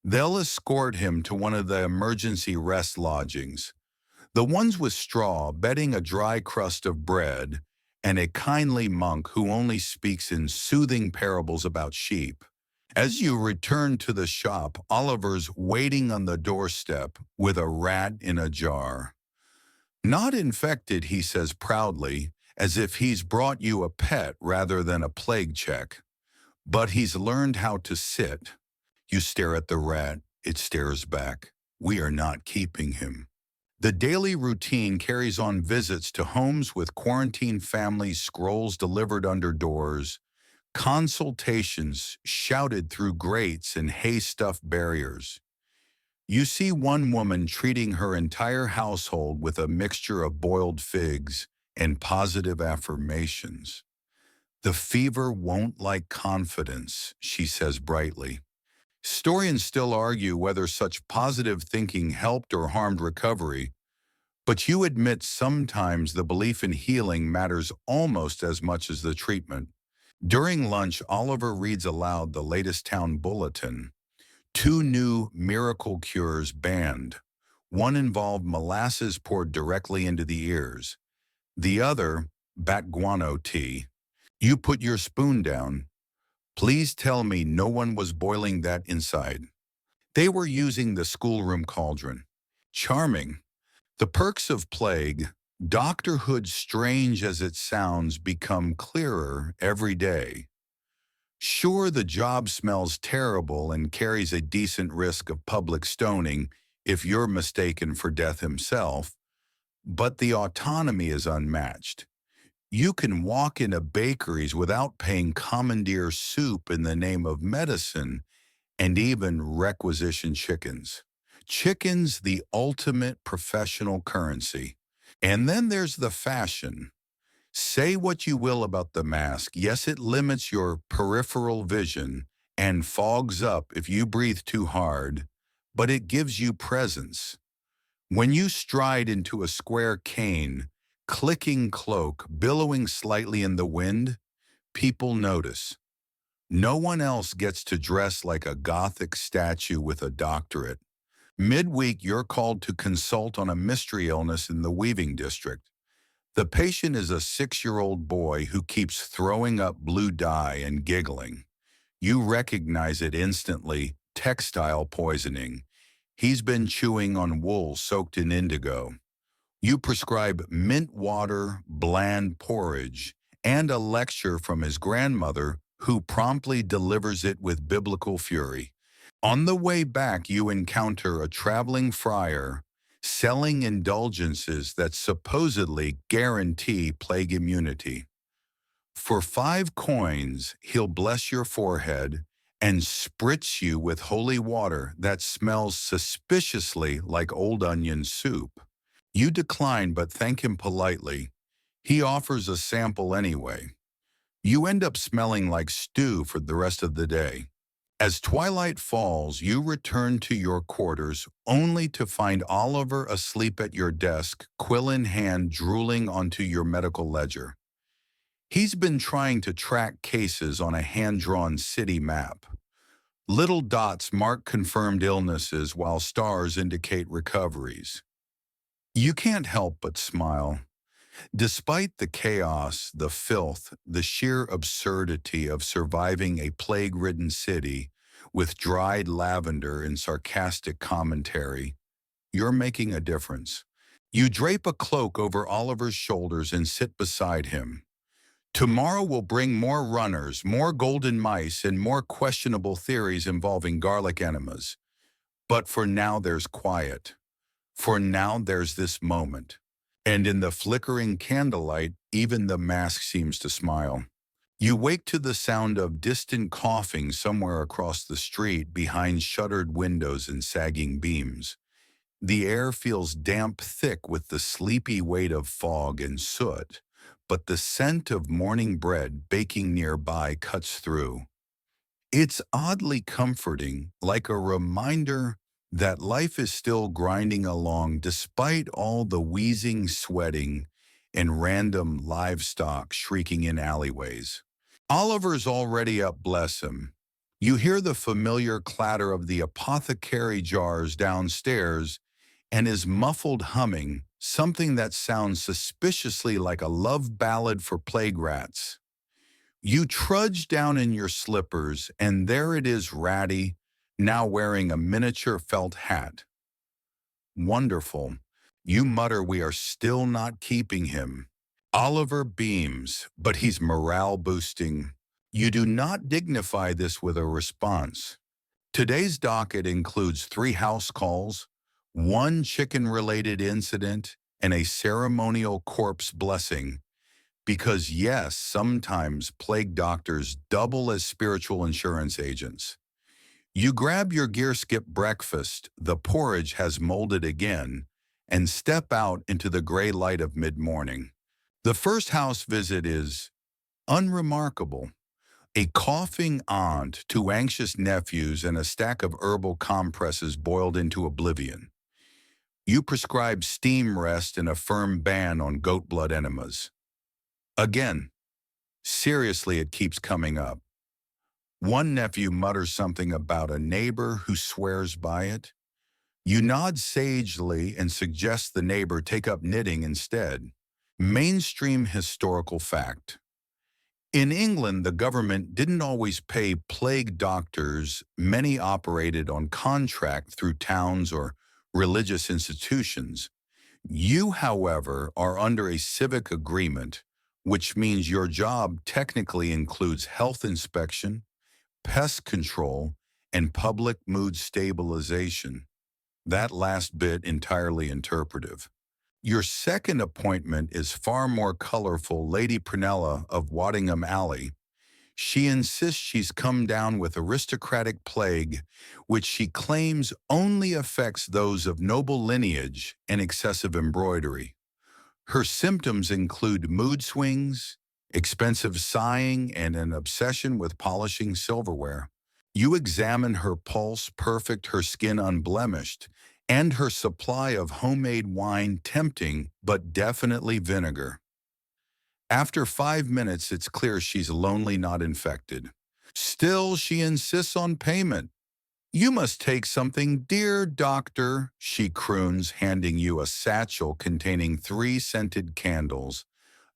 They'll escort him to one of the emergency rest lodgings. The ones with straw, bedding a dry crust of bread, and a kindly monk who only speaks in soothing parables about sheep. As you return to the shop, Oliver's waiting on the doorstep with a rat in a jar. "Not infected," he says proudly, as if he's brought you a pet rather than a plague check. But he's learned how to sit. You stare at the rat. It stares back. We are not keeping him. The daily routine carries on: visits to homes with quarantine families, scrolls delivered under doors, consultations shouted through grates and hay-stuffed barriers. You see one woman treating her entire household with a mixture of boiled figs and positive affirmations. "The fever won't like confidence," she says brightly. Historians still argue whether such positive thinking helped or harmed recovery, but you admit sometimes the belief in healing matters almost as much as the treatment. During lunch, Oliver reads aloud the latest town bulletin. 2 new miracle cures banned. One involved molasses poured directly into the ears. The other, bat guano tea. You put your spoon down. "Please tell me no one was boiling that inside." They were using the schoolroom cauldron. Charming. The perks of plague, doctorhood strange as it sounds, become clearer every day. Sure, the job smells terrible and carries a decent risk of public stoning if you're mistaken for death himself, but the autonomy is unmatched. You can walk into bakeries without paying commandeer soup in the name of medicine and even requisition chickens. Chickens, the ultimate professional currency. And then there's the fashion. Say what you will about the mask. Yes, it limits your peripheral vision and fogs up if you breathe too hard, but it gives you presence. When you stride into a square cane, clicking cloak, billowing slightly in the wind, people notice. No one else gets to dress like a Gothic statue with a doctorate. Midweek, you're called to consult on a mystery illness in the weaving district. The patient is a 6-year-old boy who keeps throwing up blue dye and giggling. You recognize it instantly: textile poisoning. He's been chewing on wool soaked in indigo. You prescribe mint water, bland porridge, and a lecture from his grandmother, who promptly delivers it with biblical fury. On the way back, you encounter a traveling friar selling indulgences that supposedly guarantee plague immunity. For 5 coins, he'll bless your forehead and spritz you with holy water that smells suspiciously like old onion soup. You decline but thank him politely. He offers a sample anyway. You end up smelling like stew for the rest of the day. As twilight falls, you return to your quarters only to find Oliver asleep at your desk, quill in hand, drooling onto your medical ledger. He's been trying to track cases on a hand-drawn city map. Little dots mark confirmed illnesses while stars indicate recoveries. You can't help but smile. Despite the chaos, the filth, the sheer absurdity of surviving a plague-ridden city with dried lavender and sarcastic commentary, you're making a difference. You drape a cloak over Oliver's shoulders and sit beside him. Tomorrow will bring more runners, more golden mice, and more questionable theories involving garlic enemas. But for now, there's quiet. For now, there's this moment. And in the flickering candlelight, even the mask seems to smile. You wake to the sound of distant coughing somewhere across the street behind shuttered windows and sagging beams. The air feels damp thick with the sleepy weight of fog and soot, but the scent of morning bread baking nearby cuts through. It's oddly comforting, like a reminder that life is still grinding along despite all the wheezing, sweating, and random livestock shrieking in alleyways. Oliver's already up, bless him. You hear the familiar clatter of the apothecary jars downstairs and his muffled humming, something that sounds suspiciously like a love ballad for plague rats. You trudge down in your slippers, and there it is, Ratty, now wearing a miniature felt hat. Wonderful. You mutter we are still not keeping him. Oliver beams, but he's morale boosting. You do not dignify this with a response. Today's docket includes 3 house calls, 1 chicken-related incident, and a ceremonial corpse blessing. Because yes, sometimes plague doctors double as spiritual insurance agents. You grab your gear, skip breakfast, the porridge has molded again, and step out into the gray light of mid-morning. The first house visit is unremarkable. A coughing aunt, 2 anxious nephews, and a stack of herbal compresses boiled into oblivion. You prescribe steam rest and a firm ban on goat blood enemas. Again, seriously, it keeps coming up. One nephew mutters something about a neighbor who swears by it. You nod sagely and suggest the neighbor take up knitting instead. Mainstream historical fact. In England, the government didn't always pay plague doctors. Many operated on contract through towns or religious institutions. You, however, are under a civic agreement, which means your job technically includes health inspection, pest control, and public mood stabilization. That last bit entirely interpretive. Your second appointment is far more colorful. Lady Prunella of Waddingham Alley. She insists she's come down with aristocratic plague, which she claims only affects those of noble lineage and excessive embroidery. Her symptoms include mood swings, expensive sighing, and an obsession with polishing silverware. You examine her pulse perfect, her skin unblemished, and her supply of homemade wine tempting but definitely vinegar. After 5 minutes, it's clear she's lonely, not infected. Still, she insists on payment. You must take something, dear doctor, she croons, handing you a satchel containing 3 scented candles,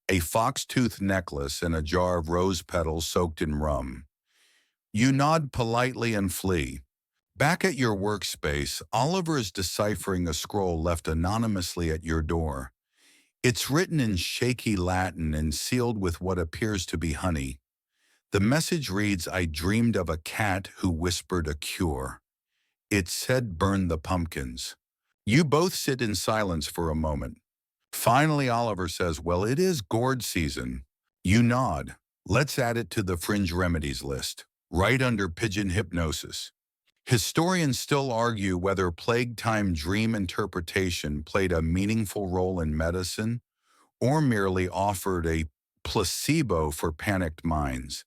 a foxtooth necklace, and a jar of rose petals soaked in rum. You nod politely and flee. Back at your workspace, Oliver is deciphering a scroll left anonymously at your door. It's written in shaky Latin and sealed with what appears to be honey. The message reads, I dreamed of a cat who whispered a cure. It said burn the pumpkins. You both sit in silence for a moment. Finally, Oliver says, well, it is gourd season. You nod. Let's add it to the fringe remedies list, right under pigeon hypnosis. Historians still argue whether plague time dream interpretation played a meaningful role in medicine or merely offered a placebo for panicked minds.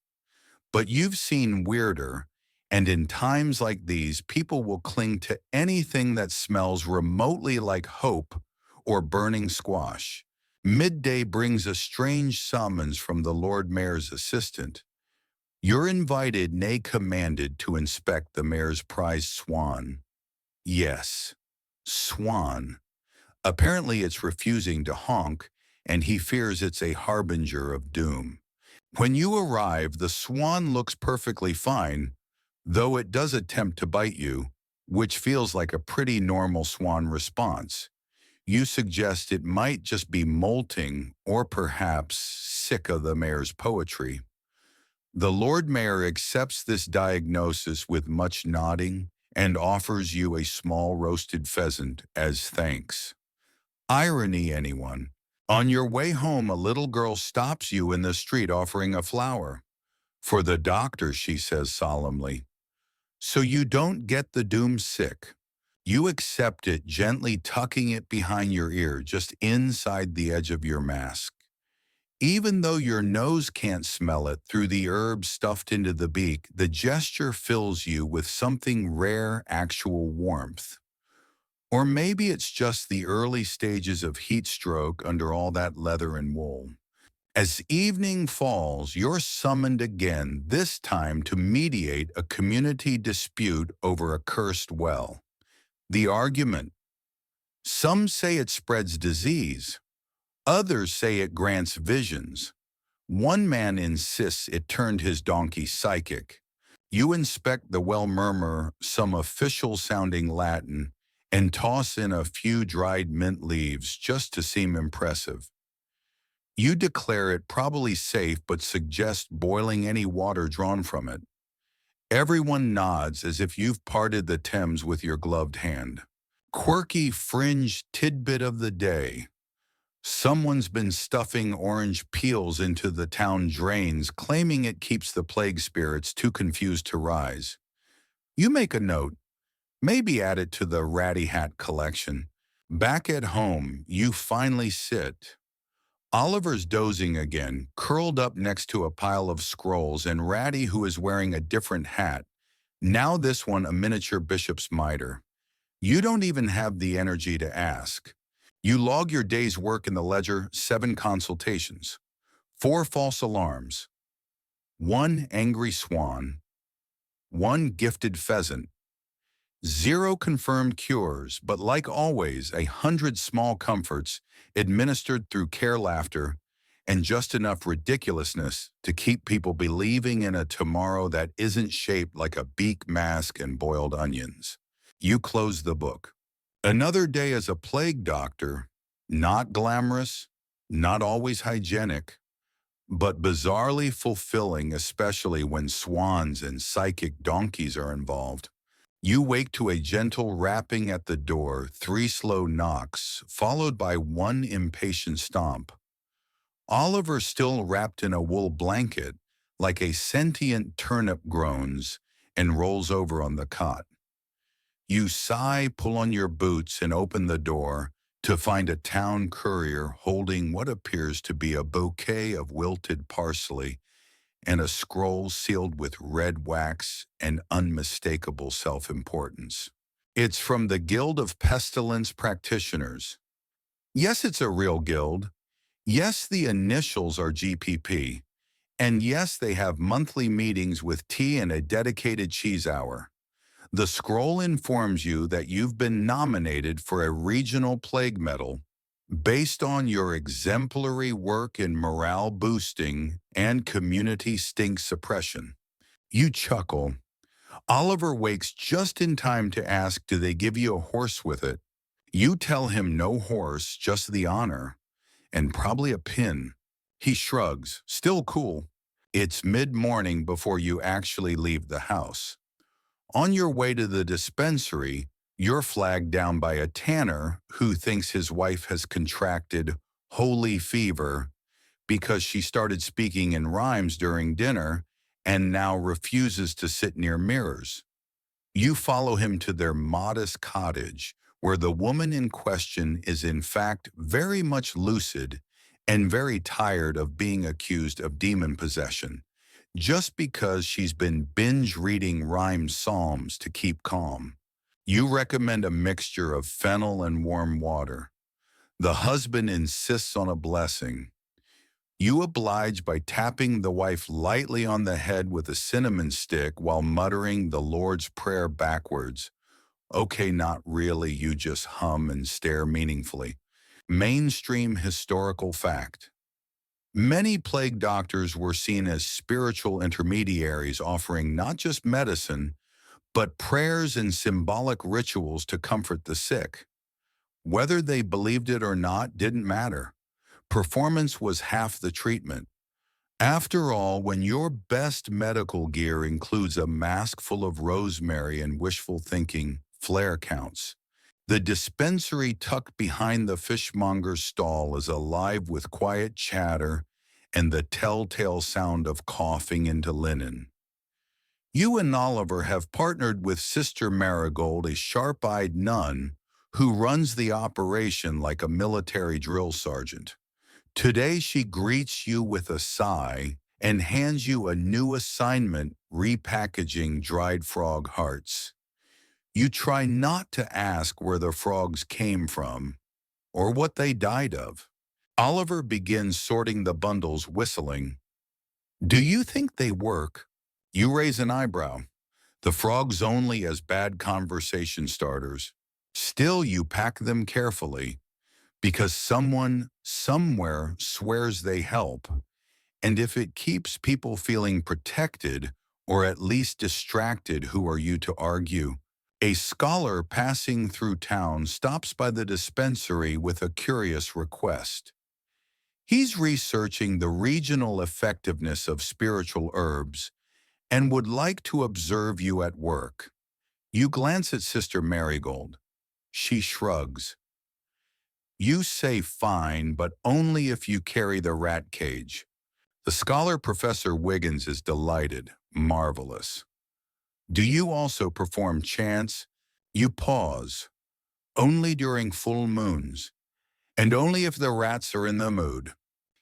But you've seen weirder, and in times like these, people will cling to anything that smells remotely like hope or burning squash. Midday brings a strange summons from the Lord Mayor's assistant. You're invited, nay commanded, to inspect the mayor's prized swan. Yes, swan. Apparently it's refusing to honk, and he fears it's a harbinger of doom. When you arrive, the swan looks perfectly fine, though it does attempt to bite you, which feels like a pretty normal swan response. You suggest it might just be molting or perhaps sick of the mayor's poetry. The Lord Mayor accepts this diagnosis with much nodding and offers you a small roasted pheasant as thanks. Irony, anyone? On your way home, a little girl stops you in the street offering a flower. For the doctor, she says solemnly. So you don't get the doom sick. You accept it, gently tucking it behind your ear, just inside the edge of your mask. Even though your nose can't smell it through the herbs stuffed into the beak, the gesture fills you with something rare, actual warmth. Or maybe it's just the early stages of heat stroke under all that leather and wool. As evening falls, you're summoned again, this time to mediate a community dispute over a cursed well. The argument: some say it spreads disease, others say it grants visions. One man insists it turned his donkey psychic. You inspect the well, murmur some official-sounding Latin, and toss in a few dried mint leaves just to seem impressive. You declare it probably safe but suggest boiling any water drawn from it. Everyone nods as if you've parted the Thames with your gloved hand. Quirky fringe tidbit of the day. Someone's been stuffing orange peels into the town drains, claiming it keeps the plague spirits too confused to rise. You make a note, maybe add it to the Ratty Hat collection. Back at home, you finally sit. Oliver's dozing again, curled up next to a pile of scrolls, and Ratty, who is wearing a different hat, now this one a miniature bishop's mitre. You don't even have the energy to ask. You log your day's work in the ledger: 7 consultations, 4 false alarms, 1 angry swan, 1 gifted pheasant, 0 confirmed cures, but like always, 100 small comforts administered through care, laughter, and just enough ridiculousness to keep people believing in a tomorrow that isn't shaped like a beak mask and boiled onions. You close the book. Another day as a plague doctor, not glamorous, not always hygienic, but bizarrely fulfilling, especially when swans and psychic donkeys are involved. You wake to a gentle rapping at the door, 3 slow knocks, followed by 1 impatient stomp. Oliver, still wrapped in a wool blanket, like a sentient turnip, groans and rolls over on the cot. You sigh, pull on your boots, and open the door to find a town courier holding what appears to be a bouquet of wilted parsley and a scroll sealed with red wax and unmistakable self-importance. It's from the Guild of Pestilence Practitioners. Yes, it's a real guild. Yes, the initials are GPP. And yes, they have monthly meetings with tea and a dedicated cheese hour. The scroll informs you that you've been nominated for a regional plague medal based on your exemplary work in morale boosting and community stink suppression. You chuckle. Oliver wakes just in time to ask, do they give you a horse with it? You tell him no horse, just the honor, and probably a pin. He shrugs, still cool. It's mid-morning before you actually leave the house. On your way to the dispensary, you're flagged down by a tanner who thinks his wife has contracted holy fever because she started speaking in rhymes during dinner and now refuses to sit near mirrors. You follow him to their modest cottage, where the woman in question is in fact very much lucid and very tired of being accused of demon possession, just because she's been binge reading rhyme psalms to keep calm. You recommend a mixture of fennel and warm water. The husband insists on a blessing. You oblige by tapping the wife lightly on the head with a cinnamon stick while muttering the Lord's Prayer backwards. Okay, not really, you just hum and stare meaningfully. Mainstream historical fact. Many plague doctors were seen as spiritual intermediaries offering not just medicine, but prayers and symbolic rituals to comfort the sick. Whether they believed it or not didn't matter. Performance was half the treatment. After all, when your best medical gear includes a mask full of rosemary and wishful thinking, flare counts. The dispensary tucked behind the fishmonger's stall is alive with quiet chatter and the telltale sound of coughing into linen. You and Oliver have partnered with Sister Marigold, a sharp-eyed nun who runs the operation like a military drill sergeant. Today she greets you with a sigh and hands you a new assignment, repackaging dried frog hearts. You try not to ask where the frogs came from or what they died of. Oliver begins sorting the bundles, whistling. Do you think they work? You raise an eyebrow. The frogs only as bad conversation starters. Still, you pack them carefully because someone somewhere swears they help. And if it keeps people feeling protected or at least distracted, who are you to argue? A scholar passing through town stops by the dispensary with a curious request. He's researching the regional effectiveness of spiritual herbs and would like to observe you at work. You glance at Sister Marigold. She shrugs. You say fine, but only if you carry the rat cage. The scholar Professor Wiggins is delighted. Marvelous. Do you also perform chants? You pause. Only during full moons, and only if the rats are in the mood.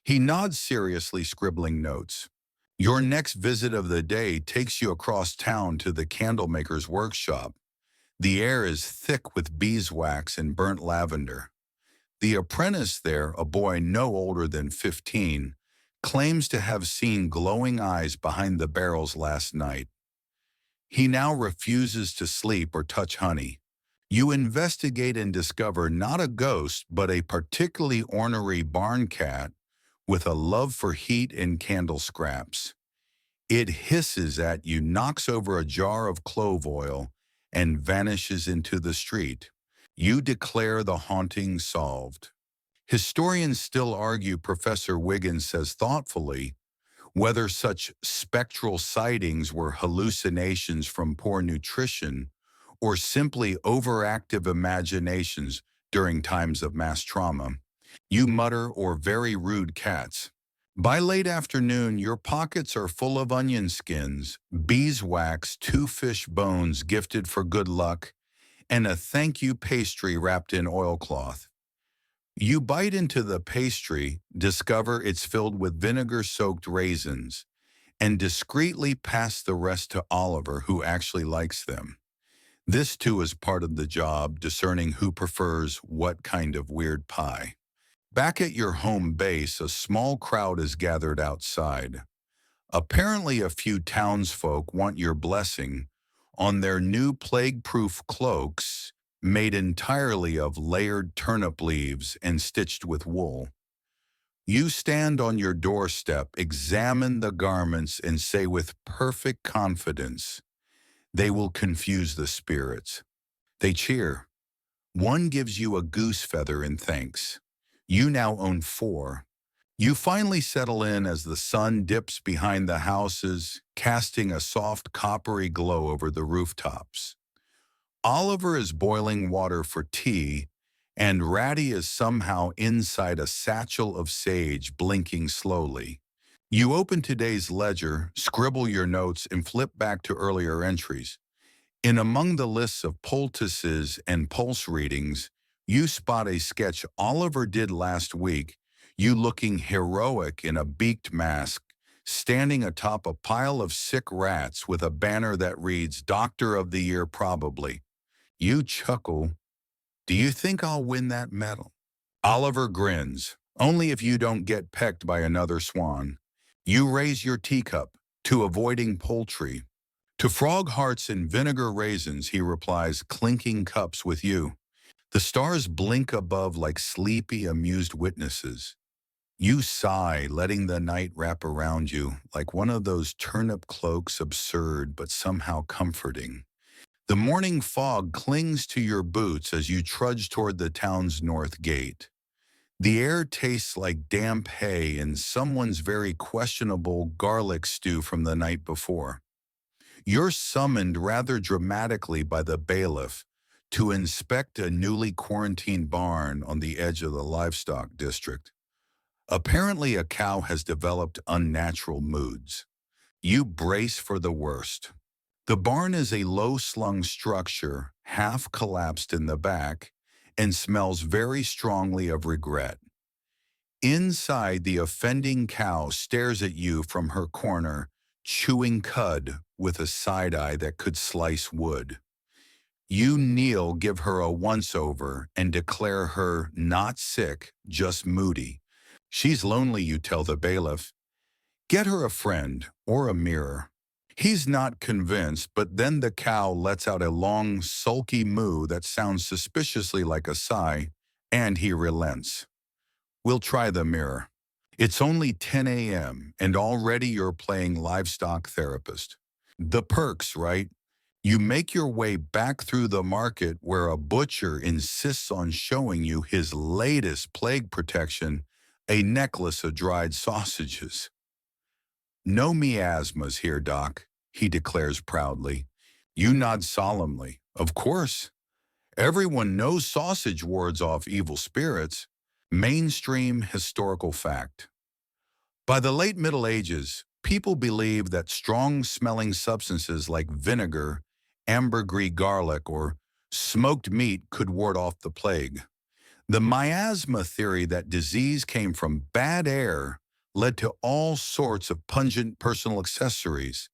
He nods seriously, scribbling notes. Your next visit of the day takes you across town to the candlemaker's workshop. The air is thick with beeswax and burnt lavender. The apprentice there, a boy no older than 15, claims to have seen glowing eyes behind the barrels last night. He now refuses to sleep or touch honey. You investigate and discover not a ghost, but a particularly ornery barn cat with a love for heat and candle scraps. It hisses at you, knocks over a jar of clove oil, and vanishes into the street. You declare the haunting solved. Historians still argue, Professor Wiggins says thoughtfully, whether such spectral sightings were hallucinations from poor nutrition or simply overactive imaginations during times of mass trauma. You mutter, or very rude cats. By late afternoon, your pockets are full of onion skins, beeswax, 2 fish bones gifted for good luck, and a thank you pastry wrapped in oilcloth. You bite into the pastry, discover it's filled with vinegar-soaked raisins, and discreetly pass the rest to Oliver, who actually likes them. This too is part of the job, discerning who prefers what kind of weird pie. Back at your home base, a small crowd is gathered outside. Apparently a few townsfolk want your blessing on their new plague-proof cloaks made entirely of layered turnip leaves and stitched with wool. You stand on your doorstep, examine the garments, and say with perfect confidence, they will confuse the spirits. They cheer. One gives you a goose feather in thanks. You now own 4. You finally settle in as the sun dips behind the houses, casting a soft coppery glow over the rooftops. Oliver is boiling water for tea, and Ratty is somehow inside a satchel of sage, blinking slowly. You open today's ledger, scribble your notes, and flip back to earlier entries. In among the lists of poultices and pulse readings, you spot a sketch Oliver did last week. You looking heroic in a beaked mask, standing atop a pile of sick rats with a banner that reads, Doctor of the Year probably. You chuckle. Do you think I'll win that medal? Oliver grins. Only if you don't get pecked by another swan. You raise your teacup to avoiding poultry. To frog hearts and vinegar raisins, he replies, clinking cups with you. The stars blink above like sleepy, amused witnesses. You sigh, letting the night wrap around you like one of those turnip cloaks, absurd but somehow comforting. The morning fog clings to your boots as you trudge toward the town's north gate. The air tastes like damp hay and someone's very questionable garlic stew from the night before. You're summoned rather dramatically by the bailiff to inspect a newly quarantined barn on the edge of the livestock district. Apparently, a cow has developed unnatural moods. You brace for the worst. The barn is a low-slung structure, half collapsed in the back, and smells very strongly of regret. Inside, the offending cow stares at you from her corner, chewing cud with a side-eye that could slice wood. You kneel, give her a once-over, and declare her not sick, just moody. She's lonely, you tell the bailiff. Get her a friend or a mirror. He's not convinced, but then the cow lets out a long, sulky moo that sounds suspiciously like a sigh, and he relents. We'll try the mirror. It's only 10 a.m., and already you're playing livestock therapist. The perks, right? You make your way back through the market where a butcher insists on showing you his latest plague protection, a necklace of dried sausages. No miasmas here, Doc, he declares proudly. You nod solemnly. Of course. Everyone knows sausage wards off evil spirits. Mainstream historical fact. By the late Middle Ages, people believed that strong-smelling substances like vinegar, ambergris garlic, or smoked meat could ward off the plague. The miasma theory that disease came from bad air led to all sorts of pungent personal accessories.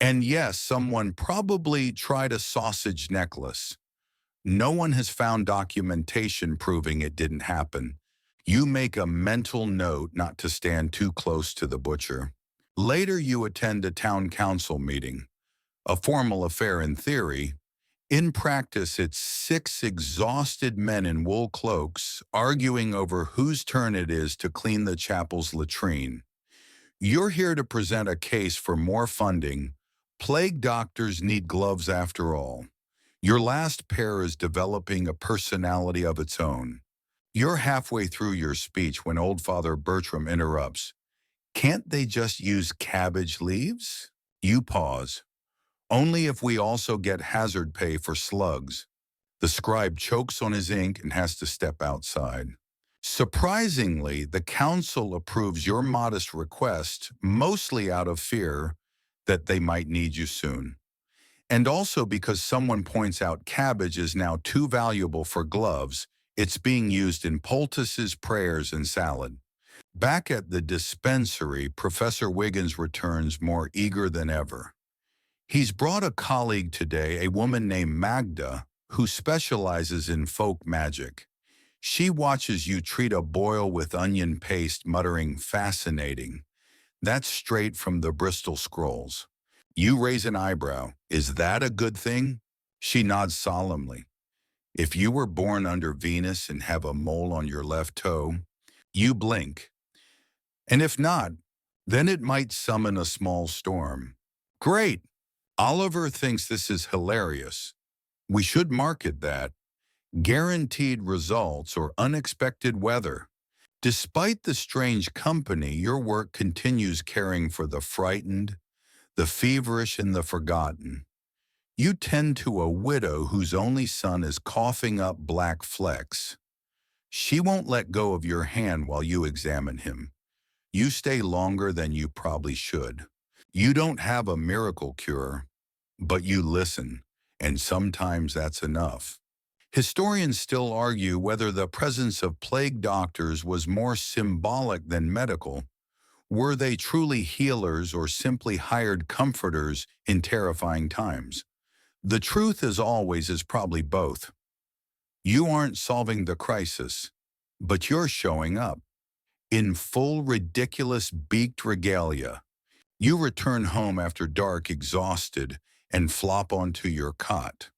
And yes, someone probably tried a sausage necklace. No one has found documentation proving it didn't happen. You make a mental note not to stand too close to the butcher. Later, you attend a town council meeting, a formal affair in theory. In practice, it's 6 exhausted men in wool cloaks arguing over whose turn it is to clean the chapel's latrine. You're here to present a case for more funding. Plague doctors need gloves after all. Your last pair is developing a personality of its own. You're halfway through your speech when old Father Bertram interrupts. Can't they just use cabbage leaves? You pause. Only if we also get hazard pay for slugs. The scribe chokes on his ink and has to step outside. Surprisingly, the council approves your modest request, mostly out of fear that they might need you soon. And also because someone points out cabbage is now too valuable for gloves, it's being used in poultices, prayers, and salad. Back at the dispensary, Professor Wiggins returns more eager than ever. He's brought a colleague today, a woman named Magda, who specializes in folk magic. She watches you treat a boil with onion paste, muttering, fascinating. That's straight from the Bristol Scrolls. You raise an eyebrow. Is that a good thing? She nods solemnly. If you were born under Venus and have a mole on your left toe, you blink. And if not, then it might summon a small storm. Great! Oliver thinks this is hilarious. We should market that. Guaranteed results or unexpected weather. Despite the strange company, your work continues caring for the frightened, the feverish, and the forgotten. You tend to a widow whose only son is coughing up black flecks. She won't let go of your hand while you examine him. You stay longer than you probably should. You don't have a miracle cure, but you listen, and sometimes that's enough. Historians still argue whether the presence of plague doctors was more symbolic than medical. Were they truly healers or simply hired comforters in terrifying times? The truth, as always, is probably both. You aren't solving the crisis, but you're showing up. In full ridiculous beaked regalia, you return home after dark exhausted and flop onto your cot.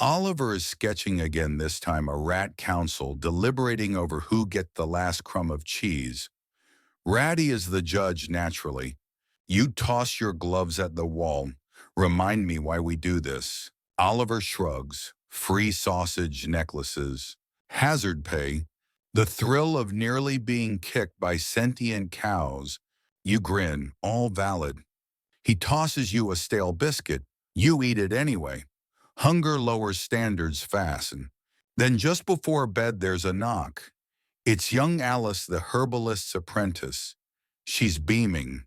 Oliver is sketching again, this time a rat council deliberating over who get the last crumb of cheese. Ratty is the judge, naturally. You toss your gloves at the wall. Remind me why we do this. Oliver shrugs. Free sausage necklaces. Hazard pay. The thrill of nearly being kicked by sentient cows. You grin, all valid. He tosses you a stale biscuit. You eat it anyway. Hunger lowers standards fast. Then just before bed there's a knock. It's young Alice, the herbalist's apprentice. She's beaming.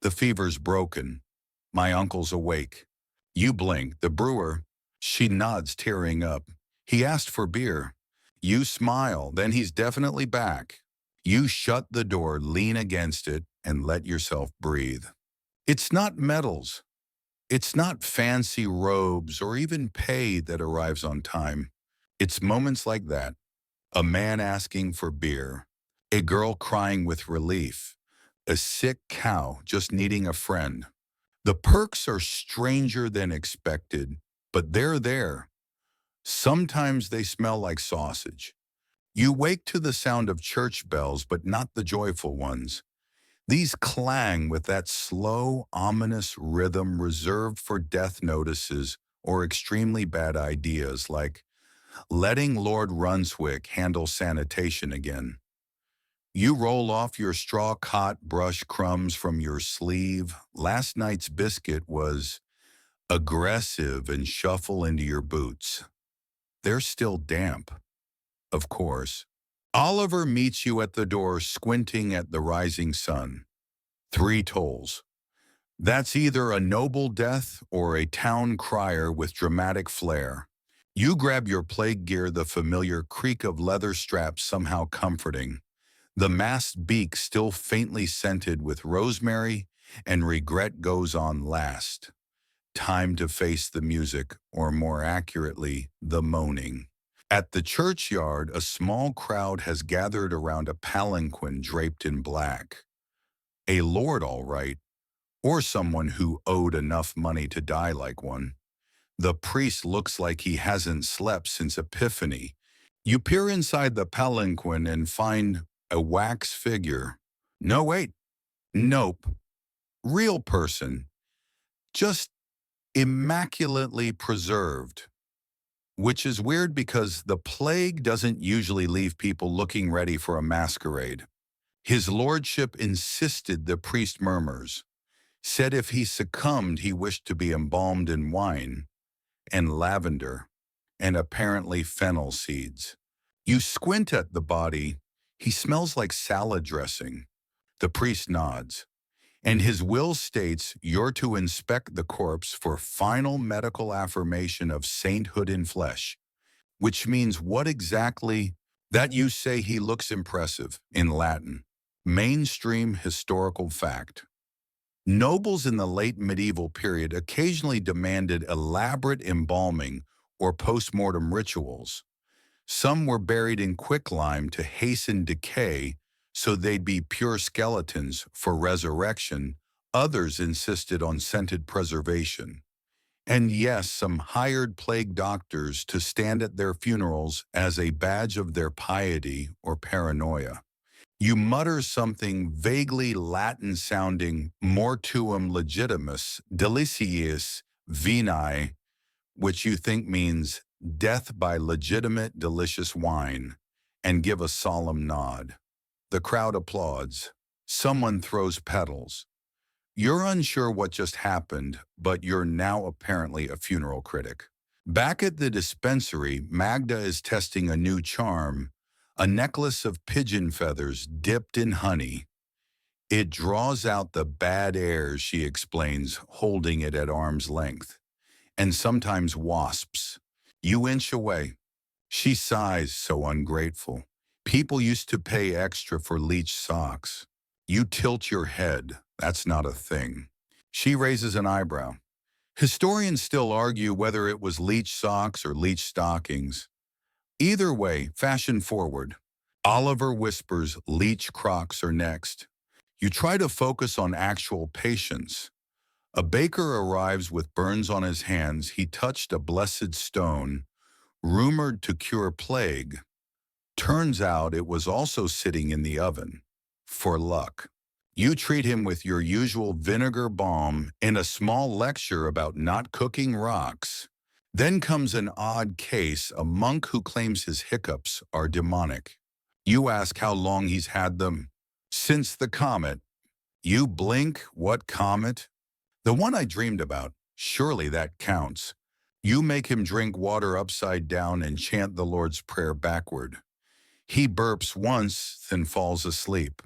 The fever's broken. My uncle's awake. You blink. The brewer. She nods, tearing up. He asked for beer. You smile. Then he's definitely back. You shut the door, lean against it, and let yourself breathe. It's not medals. It's not fancy robes or even pay that arrives on time. It's moments like that. A man asking for beer. A girl crying with relief. A sick cow just needing a friend. The perks are stranger than expected, but they're there. Sometimes they smell like sausage. You wake to the sound of church bells, but not the joyful ones. These clang with that slow, ominous rhythm reserved for death notices or extremely bad ideas, like letting Lord Runswick handle sanitation again. You roll off your straw cot, brush crumbs from your sleeve. Last night's biscuit was aggressive and shuffle into your boots. They're still damp, of course. Oliver meets you at the door, squinting at the rising sun. 3 tolls. That's either a noble death or a town crier with dramatic flair. You grab your plague gear, the familiar creak of leather straps somehow comforting. The masked beak still faintly scented with rosemary, and regret goes on last. Time to face the music, or more accurately, the moaning. At the churchyard, a small crowd has gathered around a palanquin draped in black. A lord, all right, or someone who owed enough money to die like one. The priest looks like he hasn't slept since Epiphany. You peer inside the palanquin and find a wax figure. No, wait. Nope. Real person. Just immaculately preserved. Which is weird because the plague doesn't usually leave people looking ready for a masquerade. His lordship insisted, the priest murmurs. Said if he succumbed, he wished to be embalmed in wine and lavender and apparently fennel seeds. You squint at the body. He smells like salad dressing. The priest nods. And his will states you're to inspect the corpse for final medical affirmation of sainthood in flesh, which means what exactly? That you say he looks impressive, in Latin. Mainstream historical fact. Nobles in the late medieval period occasionally demanded elaborate embalming or post-mortem rituals. Some were buried in quicklime to hasten decay so they'd be pure skeletons for resurrection. Others insisted on scented preservation. And yes, some hired plague doctors to stand at their funerals as a badge of their piety or paranoia. You mutter something vaguely Latin-sounding mortuum legitimus, deliciis vini, which you think means death by legitimate delicious wine, and give a solemn nod. The crowd applauds. Someone throws petals. You're unsure what just happened, but you're now apparently a funeral critic. Back at the dispensary, Magda is testing a new charm, a necklace of pigeon feathers dipped in honey. It draws out the bad air, she explains, holding it at arm's length. And sometimes wasps. You inch away. She sighs, so ungrateful. People used to pay extra for leech socks. You tilt your head. That's not a thing. She raises an eyebrow. Historians still argue whether it was leech socks or leech stockings. Either way, fashion forward. Oliver whispers leech crocs are next. You try to focus on actual patients. A baker arrives with burns on his hands. He touched a blessed stone, rumored to cure plague. Turns out it was also sitting in the oven. For luck. You treat him with your usual vinegar balm and a small lecture about not cooking rocks. Then comes an odd case, a monk who claims his hiccups are demonic. You ask how long he's had them. Since the comet. You blink, what comet? The one I dreamed about. Surely that counts. You make him drink water upside down and chant the Lord's Prayer backward. He burps once, then falls asleep.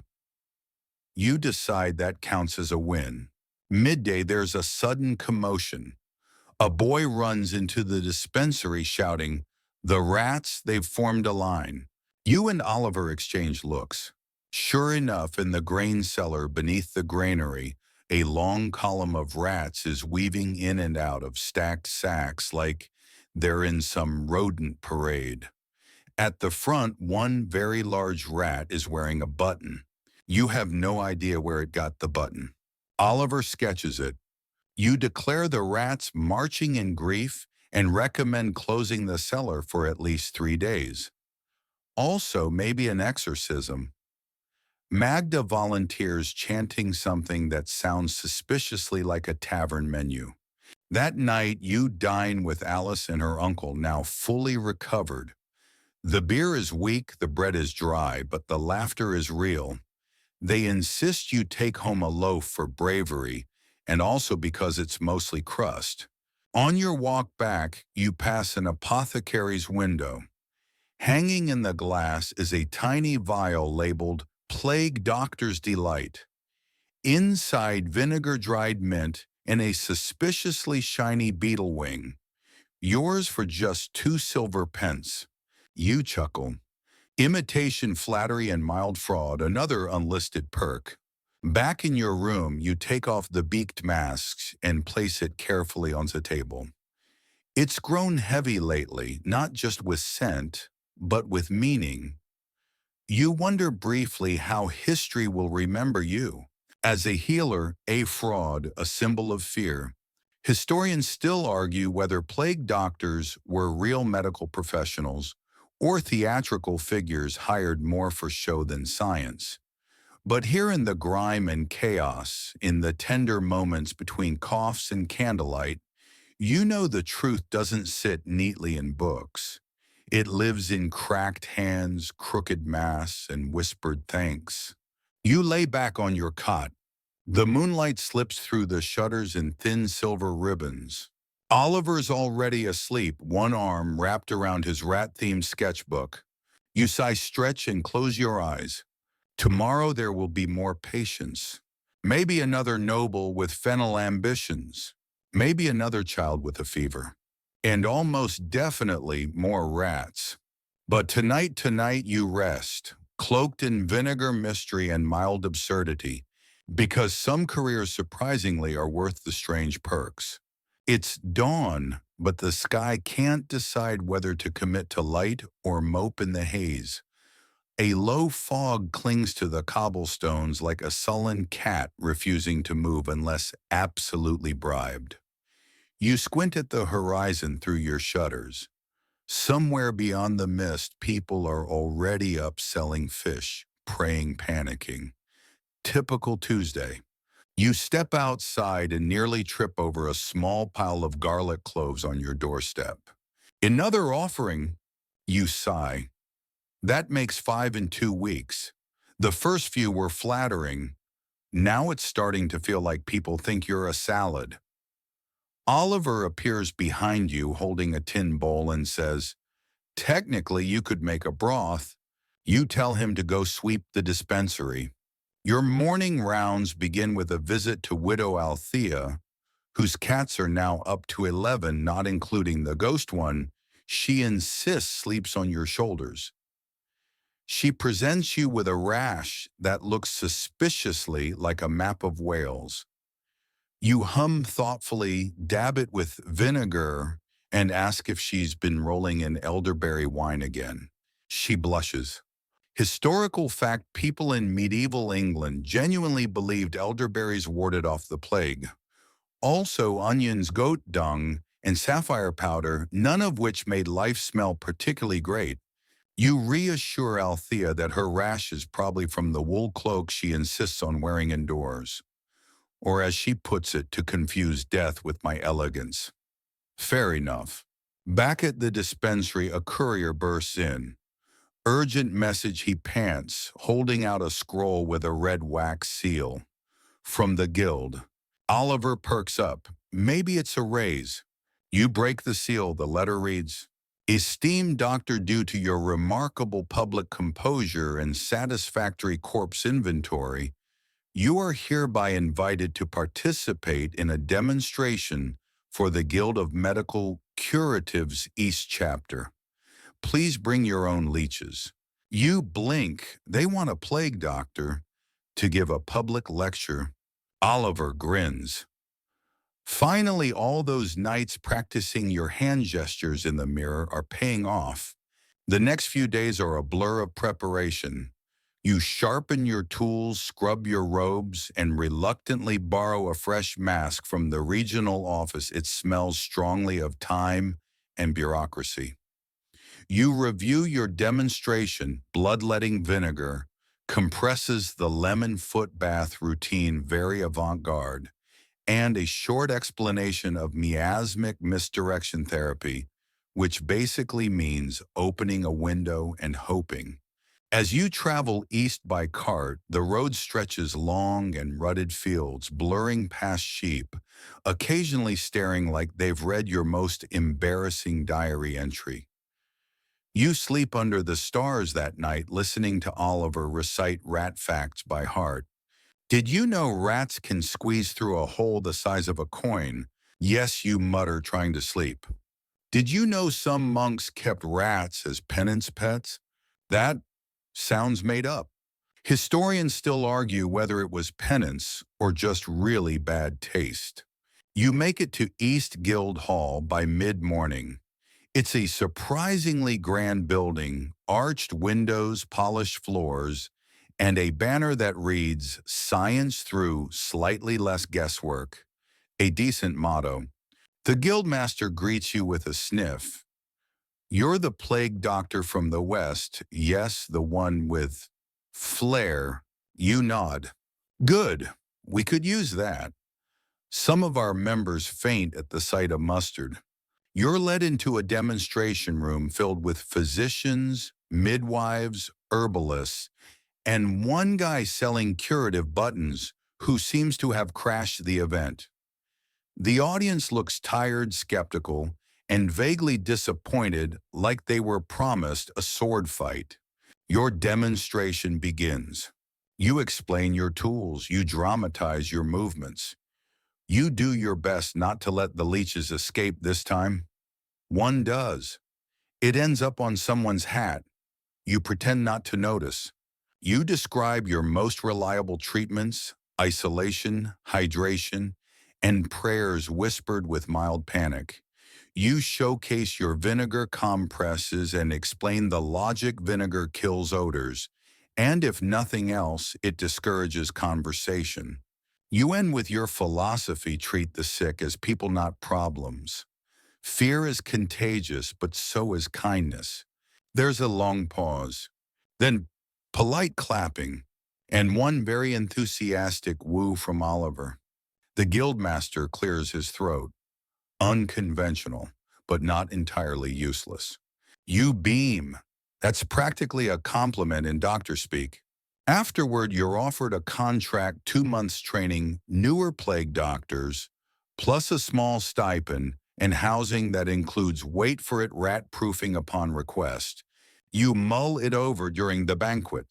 You decide that counts as a win. Midday, there's a sudden commotion. A boy runs into the dispensary shouting, "The rats, they've formed a line." You and Oliver exchange looks. Sure enough, in the grain cellar beneath the granary, a long column of rats is weaving in and out of stacked sacks like they're in some rodent parade. At the front, one very large rat is wearing a button. You have no idea where it got the button. Oliver sketches it. You declare the rats marching in grief and recommend closing the cellar for at least 3 days. Also, maybe an exorcism. Magda volunteers chanting something that sounds suspiciously like a tavern menu. That night, you dine with Alice and her uncle, now fully recovered. The beer is weak, the bread is dry, but the laughter is real. They insist you take home a loaf for bravery, and also because it's mostly crust. On your walk back, you pass an apothecary's window. Hanging in the glass is a tiny vial labeled Plague Doctor's Delight. Inside, vinegar-dried mint and a suspiciously shiny beetle wing. Yours for just 2 silver pence. You chuckle. Imitation flattery and mild fraud, another unlisted perk. Back in your room, you take off the beaked masks and place it carefully on the table. It's grown heavy lately, not just with scent, but with meaning. You wonder briefly how history will remember you. As a healer, a fraud, a symbol of fear. Historians still argue whether plague doctors were real medical professionals or theatrical figures hired more for show than science. But here in the grime and chaos, in the tender moments between coughs and candlelight, you know the truth doesn't sit neatly in books. It lives in cracked hands, crooked masks, and whispered thanks. You lay back on your cot. The moonlight slips through the shutters in thin silver ribbons. Oliver's already asleep, one arm wrapped around his rat-themed sketchbook. You sigh, stretch, and close your eyes. Tomorrow there will be more patience. Maybe another noble with fennel ambitions. Maybe another child with a fever. And almost definitely more rats. But tonight you rest, cloaked in vinegar mystery and mild absurdity, because some careers surprisingly are worth the strange perks. It's dawn, but the sky can't decide whether to commit to light or mope in the haze. A low fog clings to the cobblestones like a sullen cat refusing to move unless absolutely bribed. You squint at the horizon through your shutters. Somewhere beyond the mist, people are already up selling fish, praying, panicking. Typical Tuesday. You step outside and nearly trip over a small pile of garlic cloves on your doorstep. Another offering, you sigh. That makes 5 in 2 weeks. The first few were flattering. Now it's starting to feel like people think you're a salad. Oliver appears behind you holding a tin bowl and says, "Technically, you could make a broth." You tell him to go sweep the dispensary. Your morning rounds begin with a visit to Widow Althea, whose cats are now up to 11, not including the ghost one She insists sleeps on your shoulders. She presents you with a rash that looks suspiciously like a map of Wales. You hum thoughtfully, dab it with vinegar, and ask if she's been rolling in elderberry wine again. She blushes. Historical fact, people in medieval England genuinely believed elderberries warded off the plague. Also onions, goat dung, and sapphire powder, none of which made life smell particularly great. You reassure Althea that her rash is probably from the wool cloak she insists on wearing indoors, or as she puts it, to confuse death with my elegance. Fair enough. Back at the dispensary, a courier bursts in. Urgent message, he pants, holding out a scroll with a red wax seal. From the guild. Oliver perks up. Maybe it's a raise. You break the seal, the letter reads, Esteemed Doctor, due to your remarkable public composure and satisfactory corpse inventory, you are hereby invited to participate in a demonstration for the Guild of Medical Curatives East Chapter. Please bring your own leeches. You blink. They want a plague doctor to give a public lecture. Oliver grins. Finally, all those nights practicing your hand gestures in the mirror are paying off. The next few days are a blur of preparation. You sharpen your tools, scrub your robes, and reluctantly borrow a fresh mask from the regional office. It smells strongly of time and bureaucracy. You review your demonstration, bloodletting vinegar, compresses the lemon foot bath routine, very avant-garde, and a short explanation of miasmic misdirection therapy, which basically means opening a window and hoping. As you travel east by cart, the road stretches long and rutted fields, blurring past sheep, occasionally staring like they've read your most embarrassing diary entry. You sleep under the stars that night, listening to Oliver recite rat facts by heart. Did you know rats can squeeze through a hole the size of a coin? Yes, you mutter, trying to sleep. Did you know some monks kept rats as penance pets? That sounds made up. Historians still argue whether it was penance or just really bad taste. You make it to East Guild Hall by mid-morning. It's a surprisingly grand building, arched windows, polished floors, and a banner that reads, Science through slightly less guesswork. A decent motto. The guildmaster greets you with a sniff. You're the plague doctor from the West. Yes, the one with flair. You nod. Good. We could use that. Some of our members faint at the sight of mustard. You're led into a demonstration room filled with physicians, midwives, herbalists, and one guy selling curative buttons who seems to have crashed the event. The audience looks tired, skeptical, and vaguely disappointed, like they were promised a sword fight. Your demonstration begins. You explain your tools, you dramatize your movements. You do your best not to let the leeches escape this time. One does. It ends up on someone's hat. You pretend not to notice. You describe your most reliable treatments, isolation, hydration, and prayers whispered with mild panic. You showcase your vinegar compresses and explain the logic vinegar kills odors, and if nothing else, it discourages conversation. You end with your philosophy: treat the sick as people, not problems. Fear is contagious, but so is kindness. There's a long pause. Then polite clapping, and one very enthusiastic woo from Oliver. The guildmaster clears his throat. Unconventional, but not entirely useless. You beam. That's practically a compliment in doctor speak. Afterward, you're offered a contract, 2 months training newer plague doctors, plus a small stipend and housing that includes, wait for it, rat proofing upon request. You mull it over during the banquet,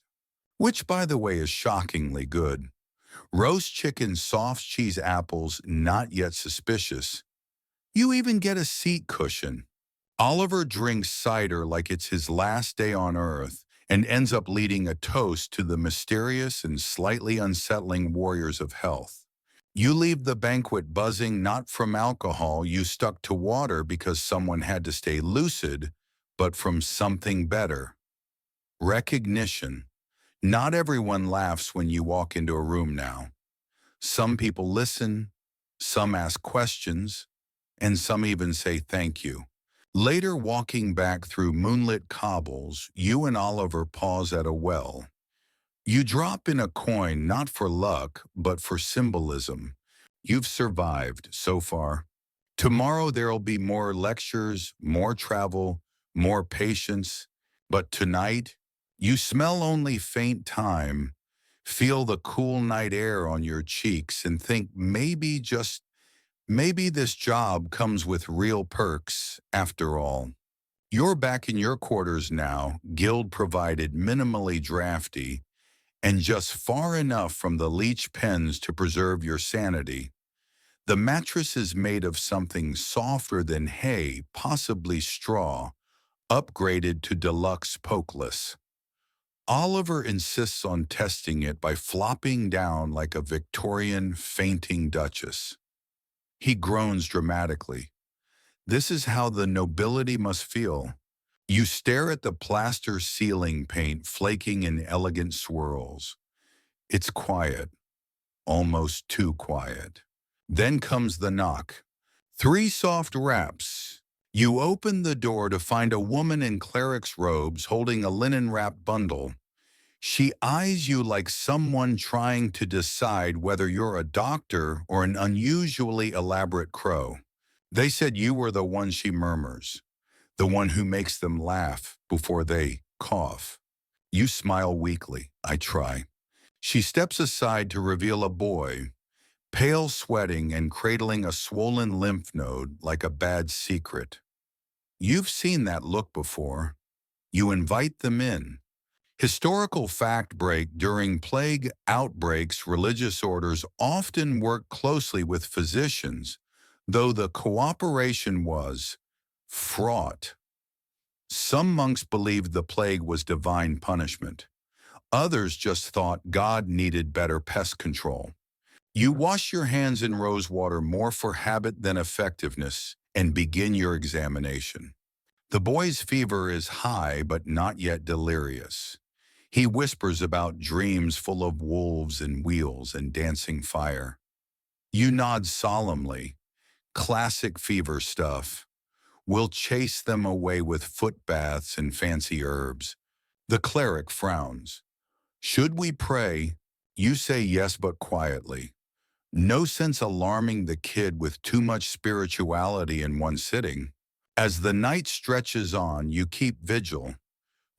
which by the way is shockingly good. Roast chicken, soft cheese, apples, not yet suspicious. You even get a seat cushion. Oliver drinks cider like it's his last day on Earth and ends up leading a toast to the mysterious and slightly unsettling warriors of health. You leave the banquet buzzing not from alcohol you stuck to water because someone had to stay lucid, but from something better. Recognition. Not everyone laughs when you walk into a room now. Some people listen, some ask questions, and some even say thank you. Later, walking back through moonlit cobbles, you and Oliver pause at a well. You drop in a coin not for luck, but for symbolism. You've survived so far. Tomorrow there'll be more lectures, more travel, more patience. But tonight, you smell only faint time, feel the cool night air on your cheeks, and think maybe, just maybe this job comes with real perks after all. You're back in your quarters now, guild provided, minimally drafty, and just far enough from the leech pens to preserve your sanity. The mattress is made of something softer than hay, possibly straw, upgraded to deluxe pokeless. Oliver insists on testing it by flopping down like a Victorian fainting duchess. He groans dramatically. This is how the nobility must feel. You stare at the plaster ceiling paint flaking in elegant swirls. It's quiet, almost too quiet. Then comes the knock. 3 soft raps. You open the door to find a woman in cleric's robes holding a linen-wrapped bundle. She eyes you like someone trying to decide whether you're a doctor or an unusually elaborate crow. They said you were the one, she murmurs, the one who makes them laugh before they cough. You smile weakly. I try. She steps aside to reveal a boy, pale, sweating, and cradling a swollen lymph node like a bad secret. You've seen that look before. You invite them in. Historical fact break: during plague outbreaks, religious orders often work closely with physicians, though the cooperation was fraught. Some monks believed the plague was divine punishment. Others just thought God needed better pest control. You wash your hands in rose water more for habit than effectiveness and begin your examination. The boy's fever is high but not yet delirious. He whispers about dreams full of wolves and wheels and dancing fire. You nod solemnly. Classic fever stuff. We'll chase them away with foot baths and fancy herbs. The cleric frowns. Should we pray? You say yes, but quietly. No sense alarming the kid with too much spirituality in one sitting. As the night stretches on, you keep vigil.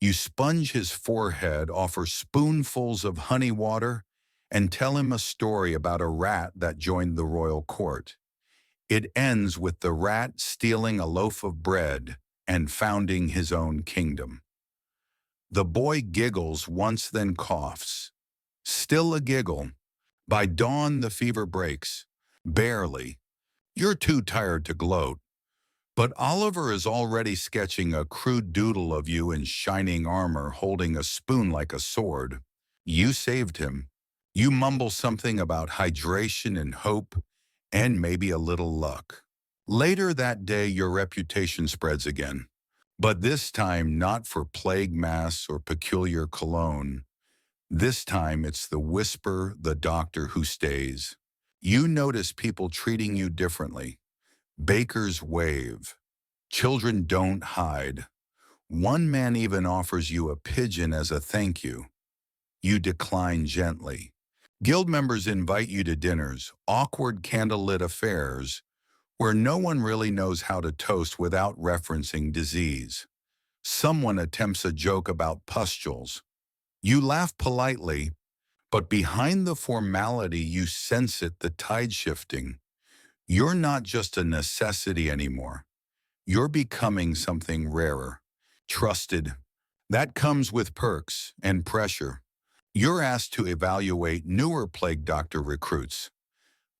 You sponge his forehead, offer spoonfuls of honey water, and tell him a story about a rat that joined the royal court. It ends with the rat stealing a loaf of bread and founding his own kingdom. The boy giggles once, then coughs. Still a giggle. By dawn, the fever breaks. Barely. You're too tired to gloat. But Oliver is already sketching a crude doodle of you in shining armor holding a spoon like a sword. You saved him. You mumble something about hydration and hope, and maybe a little luck. Later that day, your reputation spreads again. But this time not for plague mass or peculiar cologne. This time it's the whisper, the doctor who stays. You notice people treating you differently. Bakers wave. Children don't hide. One man even offers you a pigeon as a thank you. You decline gently. Guild members invite you to dinners, awkward candlelit affairs, where no one really knows how to toast without referencing disease. Someone attempts a joke about pustules. You laugh politely, but behind the formality you sense it, the tide shifting. You're not just a necessity anymore. You're becoming something rarer, trusted. That comes with perks and pressure. You're asked to evaluate newer plague doctor recruits.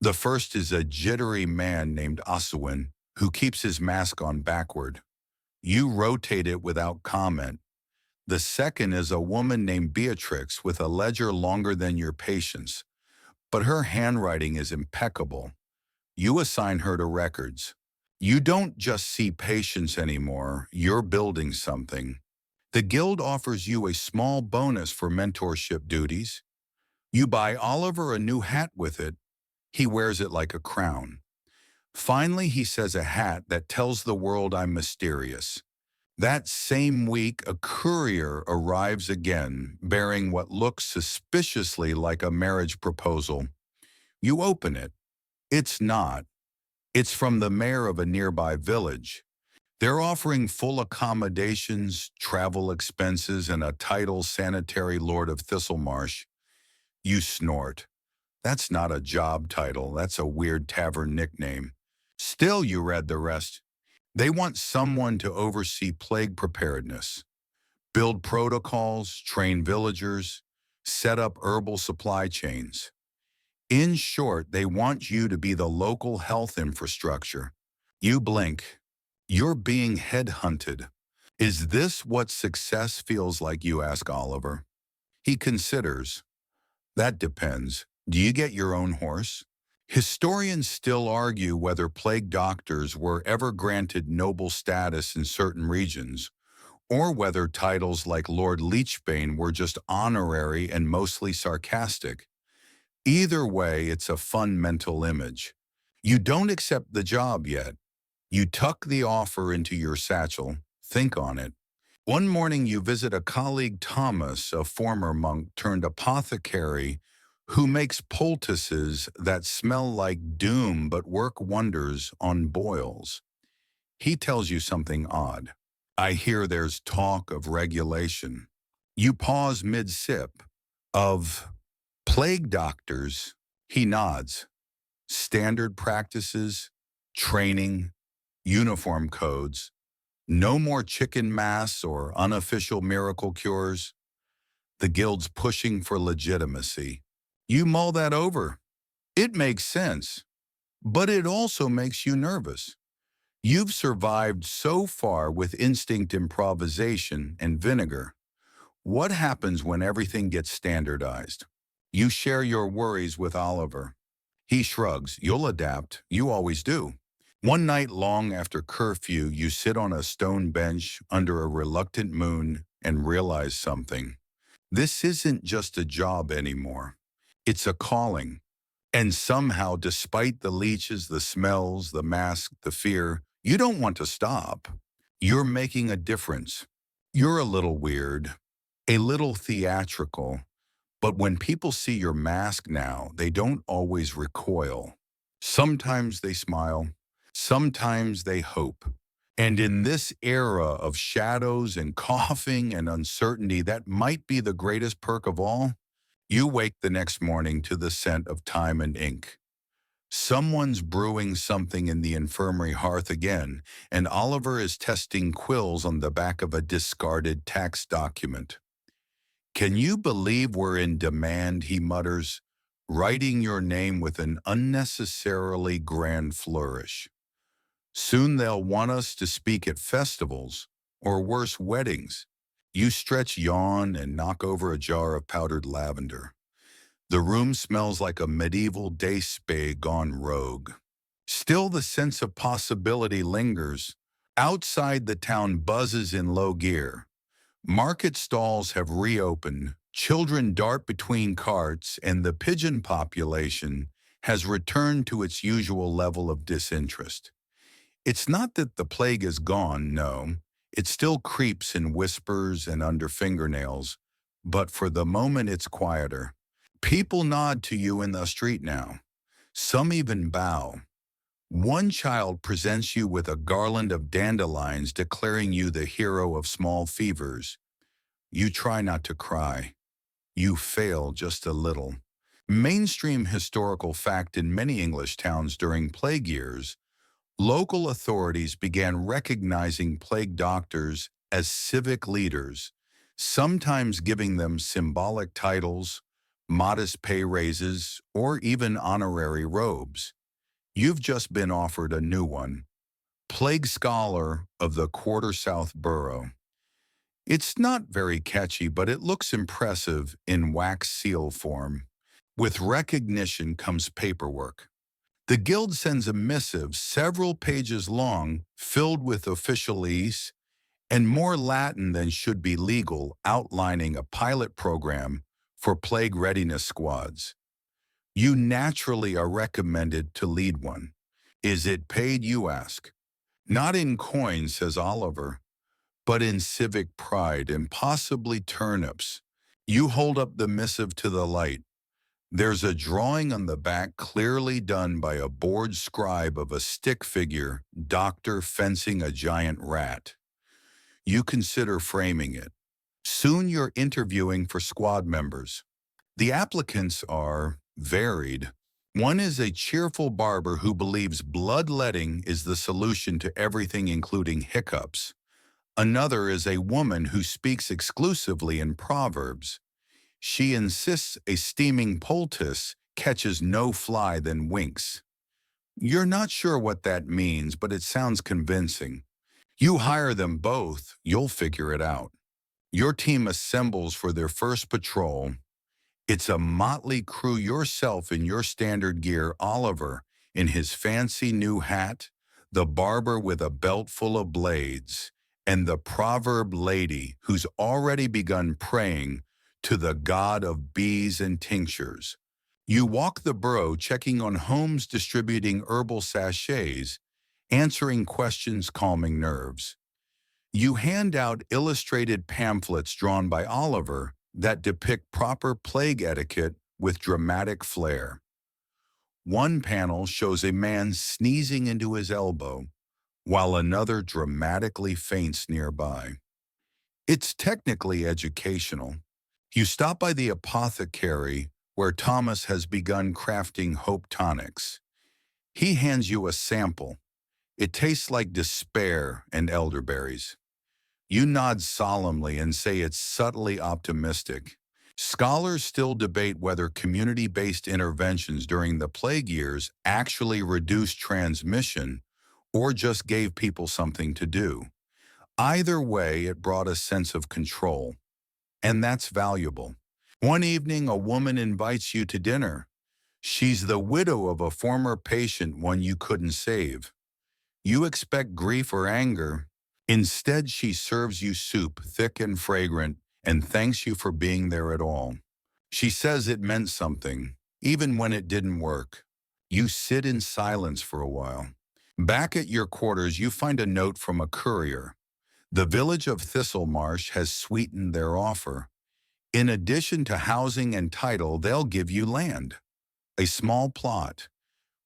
The first is a jittery man named Aswin, who keeps his mask on backward. You rotate it without comment. The second is a woman named Beatrix with a ledger longer than your patience, but her handwriting is impeccable. You assign her to records. You don't just see patients anymore, you're building something. The guild offers you a small bonus for mentorship duties. You buy Oliver a new hat with it. He wears it like a crown. Finally, he says a hat that tells the world I'm mysterious. That same week, a courier arrives again, bearing what looks suspiciously like a marriage proposal. You open it. It's not. It's from the mayor of a nearby village. They're offering full accommodations, travel expenses, and a title sanitary lord of Thistlemarsh. You snort. That's not a job title, that's a weird tavern nickname. Still, you read the rest. They want someone to oversee plague preparedness, build protocols, train villagers, set up herbal supply chains. In short, they want you to be the local health infrastructure. You blink. You're being headhunted. Is this what success feels like, you ask Oliver. He considers. That depends. Do you get your own horse? Historians still argue whether plague doctors were ever granted noble status in certain regions, or whether titles like Lord Leechbane were just honorary and mostly sarcastic. Either way, it's a fun mental image. You don't accept the job yet. You tuck the offer into your satchel, think on it. One morning you visit a colleague, Thomas, a former monk turned apothecary, who makes poultices that smell like doom but work wonders on boils. He tells you something odd. I hear there's talk of regulation. You pause mid-sip. Of plague doctors, he nods. Standard practices, training, uniform codes. No more chicken mass or unofficial miracle cures. The guild's pushing for legitimacy. You mull that over. It makes sense, but it also makes you nervous. You've survived so far with instinct improvisation and vinegar. What happens when everything gets standardized? You share your worries with Oliver. He shrugs. You'll adapt. You always do. One night long after curfew, you sit on a stone bench under a reluctant moon and realize something. This isn't just a job anymore. It's a calling. And somehow, despite the leeches, the smells, the mask, the fear, you don't want to stop. You're making a difference. You're a little weird, a little theatrical, but when people see your mask now, they don't always recoil. Sometimes they smile, sometimes they hope. And in this era of shadows and coughing and uncertainty, that might be the greatest perk of all. You wake the next morning to the scent of thyme and ink. Someone's brewing something in the infirmary hearth again, and Oliver is testing quills on the back of a discarded tax document. Can you believe we're in demand, he mutters, writing your name with an unnecessarily grand flourish. Soon they'll want us to speak at festivals, or worse, weddings. You stretch, yawn, and knock over a jar of powdered lavender. The room smells like a medieval day spa gone rogue. Still, the sense of possibility lingers. Outside, the town buzzes in low gear. Market stalls have reopened, children dart between carts, and the pigeon population has returned to its usual level of disinterest. It's not that the plague is gone, no. It still creeps in whispers and under fingernails, but for the moment it's quieter. People nod to you in the street now. Some even bow. One child presents you with a garland of dandelions declaring you the hero of small fevers. You try not to cry. You fail just a little. Mainstream historical fact: in many English towns during plague years, local authorities began recognizing plague doctors as civic leaders, sometimes giving them symbolic titles, modest pay raises, or even honorary robes. You've just been offered a new one. Plague Scholar of the Quarter South Borough. It's not very catchy, but it looks impressive in wax seal form. With recognition comes paperwork. The Guild sends a missive several pages long, filled with officialese and more Latin than should be legal, outlining a pilot program for plague readiness squads. You naturally are recommended to lead one. Is it paid, you ask? Not in coin, says Oliver, but in civic pride and possibly turnips. You hold up the missive to the light. There's a drawing on the back clearly done by a bored scribe of a stick figure, doctor fencing a giant rat. You consider framing it. Soon you're interviewing for squad members. The applicants are varied. One is a cheerful barber who believes bloodletting is the solution to everything, including hiccups. Another is a woman who speaks exclusively in proverbs. She insists a steaming poultice catches no fly then winks. You're not sure what that means, but it sounds convincing. You hire them both, you'll figure it out. Your team assembles for their first patrol. It's a motley crew, yourself in your standard gear, Oliver in his fancy new hat, the barber with a belt full of blades, and the proverb lady who's already begun praying to the god of bees and tinctures. You walk the borough checking on homes, distributing herbal sachets, answering questions, calming nerves. You hand out illustrated pamphlets drawn by Oliver that depict proper plague etiquette with dramatic flair. One panel shows a man sneezing into his elbow, while another dramatically faints nearby. It's technically educational. You stop by the apothecary where Thomas has begun crafting hope tonics. He hands you a sample. It tastes like despair and elderberries. You nod solemnly and say it's subtly optimistic. Scholars still debate whether community-based interventions during the plague years actually reduced transmission or just gave people something to do. Either way, it brought a sense of control, and that's valuable. One evening, a woman invites you to dinner. She's the widow of a former patient, one you couldn't save. You expect grief or anger. Instead, she serves you soup, thick and fragrant, and thanks you for being there at all. She says it meant something, even when it didn't work. You sit in silence for a while. Back at your quarters, you find a note from a courier. The village of Thistlemarsh has sweetened their offer. In addition to housing and title, they'll give you land. A small plot,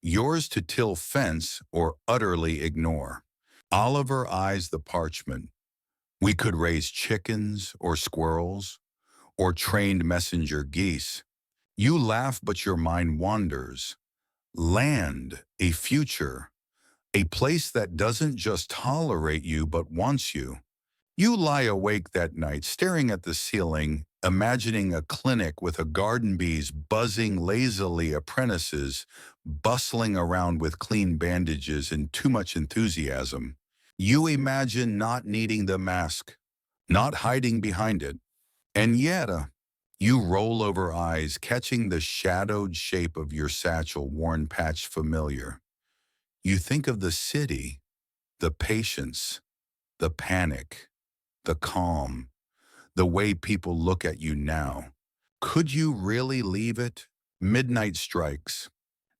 yours to till fence or utterly ignore. Oliver eyes the parchment. We could raise chickens or squirrels or trained messenger geese. You laugh, but your mind wanders. Land, a future, a place that doesn't just tolerate you but wants you. You lie awake that night, staring at the ceiling, imagining a clinic with a garden bees buzzing lazily, apprentices bustling around with clean bandages and too much enthusiasm. You imagine not needing the mask, not hiding behind it. And yet, you roll over eyes, catching the shadowed shape of your satchel worn patch familiar. You think of the city, the patience, the panic, the calm, the way people look at you now. Could you really leave it? Midnight strikes.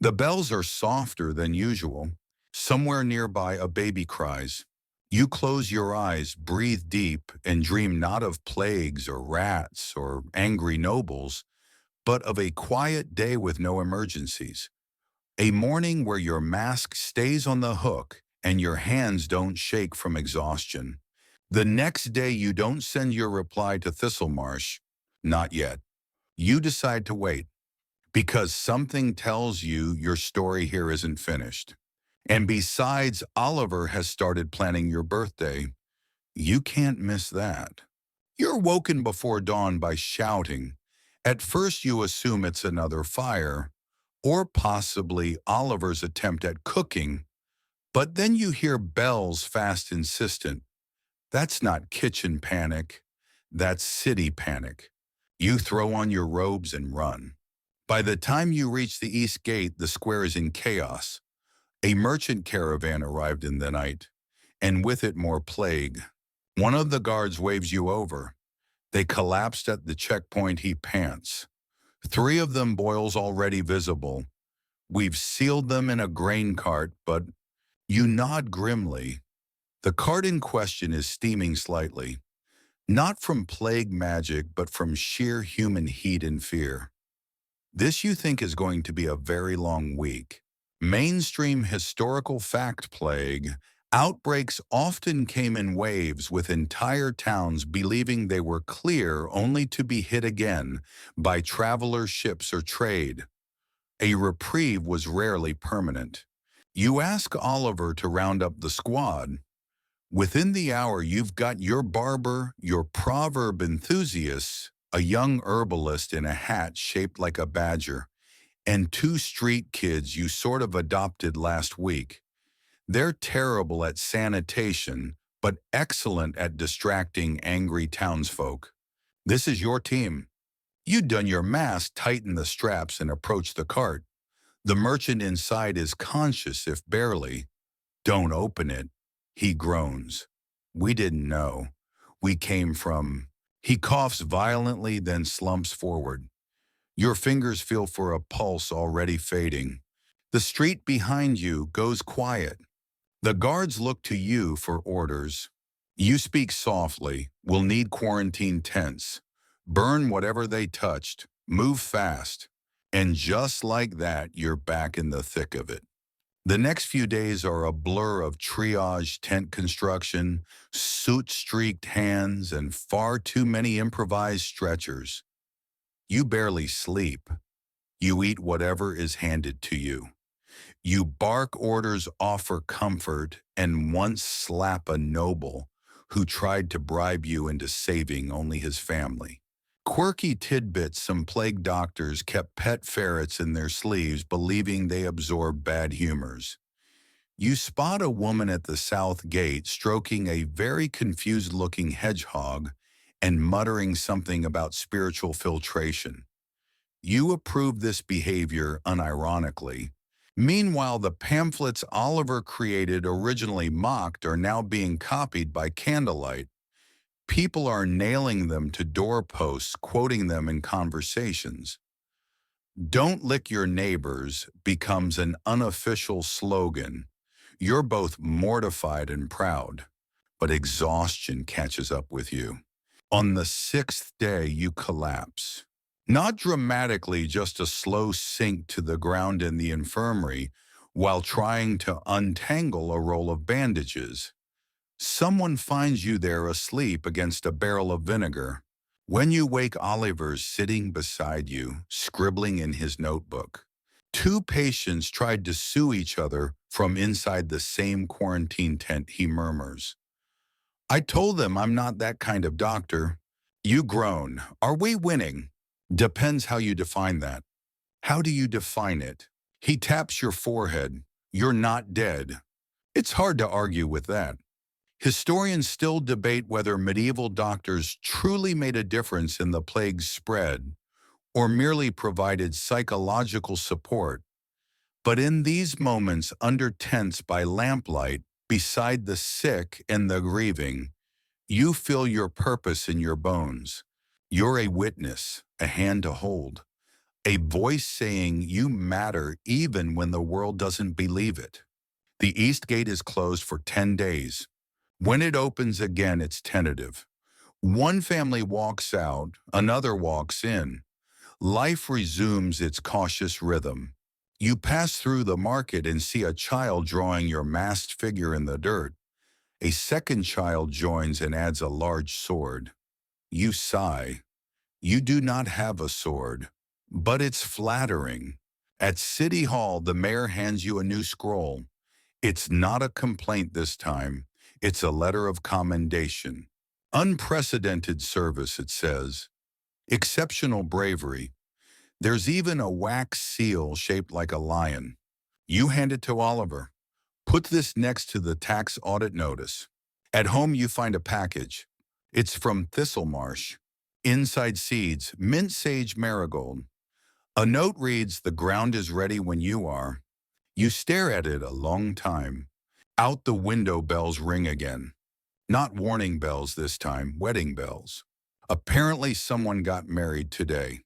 The bells are softer than usual. Somewhere nearby, a baby cries. You close your eyes, breathe deep, and dream not of plagues or rats or angry nobles, but of a quiet day with no emergencies. A morning where your mask stays on the hook and your hands don't shake from exhaustion. The next day you don't send your reply to Thistlemarsh. Not yet. You decide to wait, because something tells you your story here isn't finished. And besides, Oliver has started planning your birthday. You can't miss that. You're woken before dawn by shouting. At first you assume it's another fire, or possibly Oliver's attempt at cooking, But then you hear bells fast insistent. That's not kitchen panic. That's city panic. You throw on your robes and run. By the time you reach the east gate, the square is in chaos. A merchant caravan arrived in the night, and with it more plague. One of the guards waves you over. They collapsed at the checkpoint, he pants. Three of them boils already visible. We've sealed them in a grain cart, but you nod grimly. The cart in question is steaming slightly, not from plague magic, but from sheer human heat and fear. This you think is going to be a very long week. Mainstream historical fact plague, outbreaks often came in waves with entire towns believing they were clear only to be hit again by traveler ships or trade. A reprieve was rarely permanent. You ask Oliver to round up the squad. Within the hour, you've got your barber, your proverb enthusiast, a young herbalist in a hat shaped like a badger, and two street kids you sort of adopted last week. They're terrible at sanitation, but excellent at distracting angry townsfolk. This is your team. You done your mask, tighten the straps, and approach the cart. The merchant inside is conscious, if barely. Don't open it, he groans. We didn't know. We came from... He coughs violently, then slumps forward. Your fingers feel for a pulse already fading. The street behind you goes quiet. The guards look to you for orders. You speak softly. We'll need quarantine tents. Burn whatever they touched. Move fast. And just like that, you're back in the thick of it. The next few days are a blur of triage, tent construction, soot-streaked hands, and far too many improvised stretchers. You barely sleep. You eat whatever is handed to you. You bark orders, offer comfort, and once slap a noble who tried to bribe you into saving only his family. Quirky tidbits: some plague doctors kept pet ferrets in their sleeves, believing they absorb bad humors. You spot a woman at the south gate stroking a very confused-looking hedgehog and muttering something about spiritual filtration. You approve this behavior unironically. Meanwhile, the pamphlets Oliver created, originally mocked, are now being copied by candlelight. People are nailing them to doorposts, quoting them in conversations. "Don't lick your neighbors" becomes an unofficial slogan. You're both mortified and proud, but exhaustion catches up with you. On the sixth day, you collapse. Not dramatically, just a slow sink to the ground in the infirmary while trying to untangle a roll of bandages. Someone finds you there asleep against a barrel of vinegar. When you wake, Oliver's sitting beside you, scribbling in his notebook. Two patients tried to sue each other from inside the same quarantine tent, he murmurs. I told them I'm not that kind of doctor. You groan. Are we winning? Depends how you define that. How do you define it? He taps your forehead. You're not dead. It's hard to argue with that. Historians still debate whether medieval doctors truly made a difference in the plague's spread or merely provided psychological support. But in these moments, under tents by lamplight, beside the sick and the grieving, you feel your purpose in your bones. You're a witness, a hand to hold, a voice saying you matter even when the world doesn't believe it. The East Gate is closed for 10 days. When it opens again, it's tentative. One family walks out, another walks in. Life resumes its cautious rhythm. You pass through the market and see a child drawing your masked figure in the dirt. A second child joins and adds a large sword. You sigh. You do not have a sword, but it's flattering. At City Hall, the mayor hands you a new scroll. It's not a complaint this time. It's a letter of commendation. Unprecedented service, it says. Exceptional bravery. There's even a wax seal shaped like a lion. You hand it to Oliver. Put this next to the tax audit notice. At home, you find a package. It's from Thistlemarsh. Inside seeds, mint sage marigold. A note reads, "The ground is ready when you are." You stare at it a long time. Out the window, bells ring again. Not warning bells this time, wedding bells. Apparently someone got married today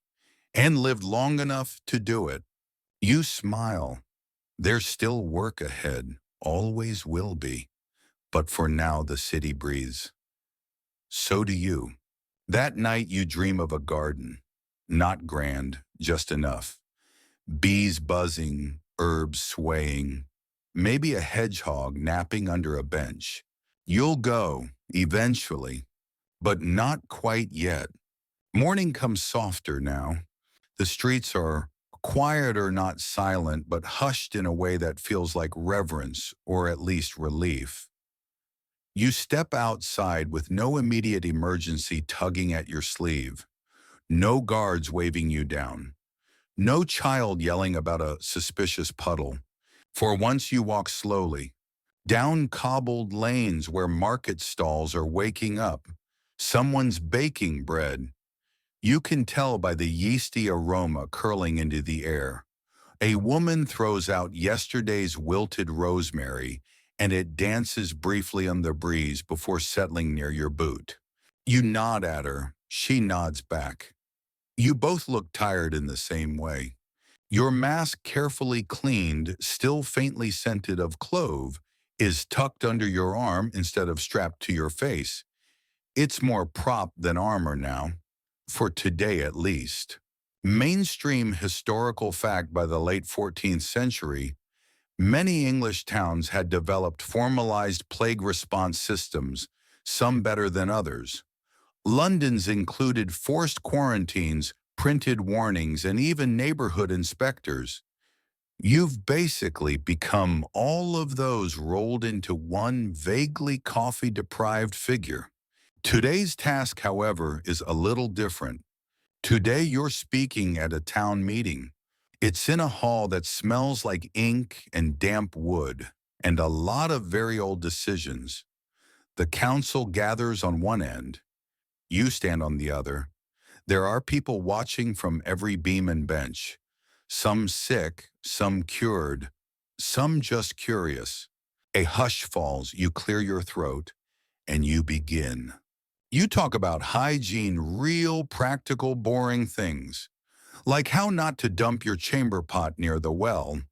and lived long enough to do it. You smile. There's still work ahead, always will be. But for now, the city breathes. So do you. That night you dream of a garden. Not grand, just enough. Bees buzzing, herbs swaying. Maybe a hedgehog napping under a bench. You'll go, eventually, but not quite yet. Morning comes softer now. The streets are quieter, not silent, but hushed in a way that feels like reverence, or at least relief. You step outside with no immediate emergency tugging at your sleeve, no guards waving you down, no child yelling about a suspicious puddle. For once you walk slowly, down cobbled lanes where market stalls are waking up. Someone's baking bread. You can tell by the yeasty aroma curling into the air. A woman throws out yesterday's wilted rosemary, and it dances briefly on the breeze before settling near your boot. You nod at her. She nods back. You both look tired in the same way. Your mask, carefully cleaned, still faintly scented of clove, is tucked under your arm instead of strapped to your face. It's more prop than armor now, for today at least. Mainstream historical fact: by the late 14th century, many English towns had developed formalized plague response systems, some better than others. London's included forced quarantines, printed warnings, and even neighborhood inspectors. You've basically become all of those rolled into one vaguely coffee-deprived figure. Today's task, however, is a little different. Today you're speaking at a town meeting. It's in a hall that smells like ink and damp wood, and a lot of very old decisions. The council gathers on one end. You stand on the other. There are people watching from every beam and bench. Some sick, some cured, some just curious. A hush falls, you clear your throat, and you begin. You talk about hygiene, real, practical, boring things. Like how not to dump your chamber pot near the well.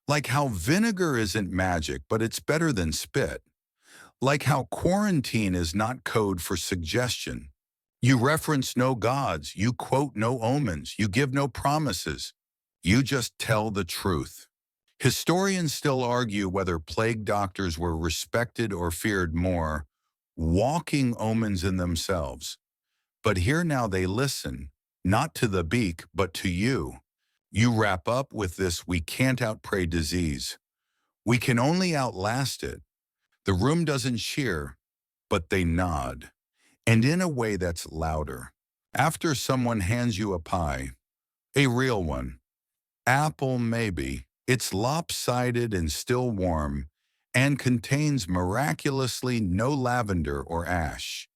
Like how vinegar isn't magic, but it's better than spit. Like how quarantine is not code for suggestion. You reference no gods, you quote no omens, you give no promises. You just tell the truth. Historians still argue whether plague doctors were respected or feared more, walking omens in themselves. But here now they listen, not to the beak, but to you. You wrap up with this: we can't outpray disease. We can only outlast it. The room doesn't cheer, but they nod, and in a way that's louder. After someone hands you a pie, a real one, apple maybe, it's lopsided and still warm, and contains miraculously no lavender or ash.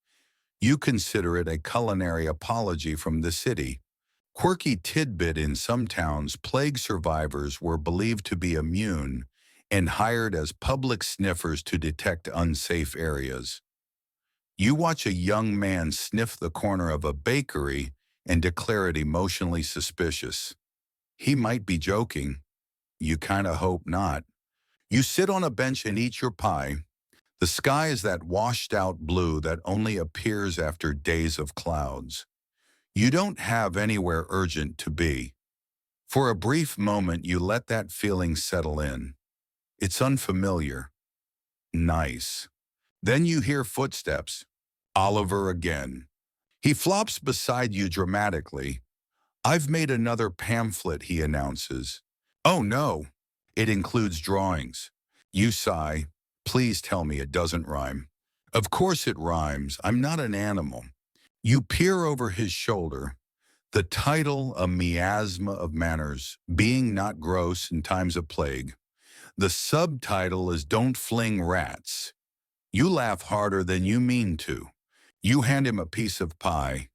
You consider it a culinary apology from the city. Quirky tidbit: in some towns, plague survivors were believed to be immune and hired as public sniffers to detect unsafe areas. You watch a young man sniff the corner of a bakery and declare it emotionally suspicious. He might be joking. You kinda hope not. You sit on a bench and eat your pie. The sky is that washed-out blue that only appears after days of clouds. You don't have anywhere urgent to be. For a brief moment, you let that feeling settle in. It's unfamiliar. Nice. Then you hear footsteps. Oliver again. He flops beside you dramatically. "I've made another pamphlet," he announces. "Oh no." It includes drawings. You sigh. "Please tell me it doesn't rhyme." "Of course it rhymes. I'm not an animal." You peer over his shoulder. The title: A Miasma of Manners, Being Not Gross in Times of Plague. The subtitle is Don't Fling Rats. You laugh harder than you mean to. You hand him a piece of pie.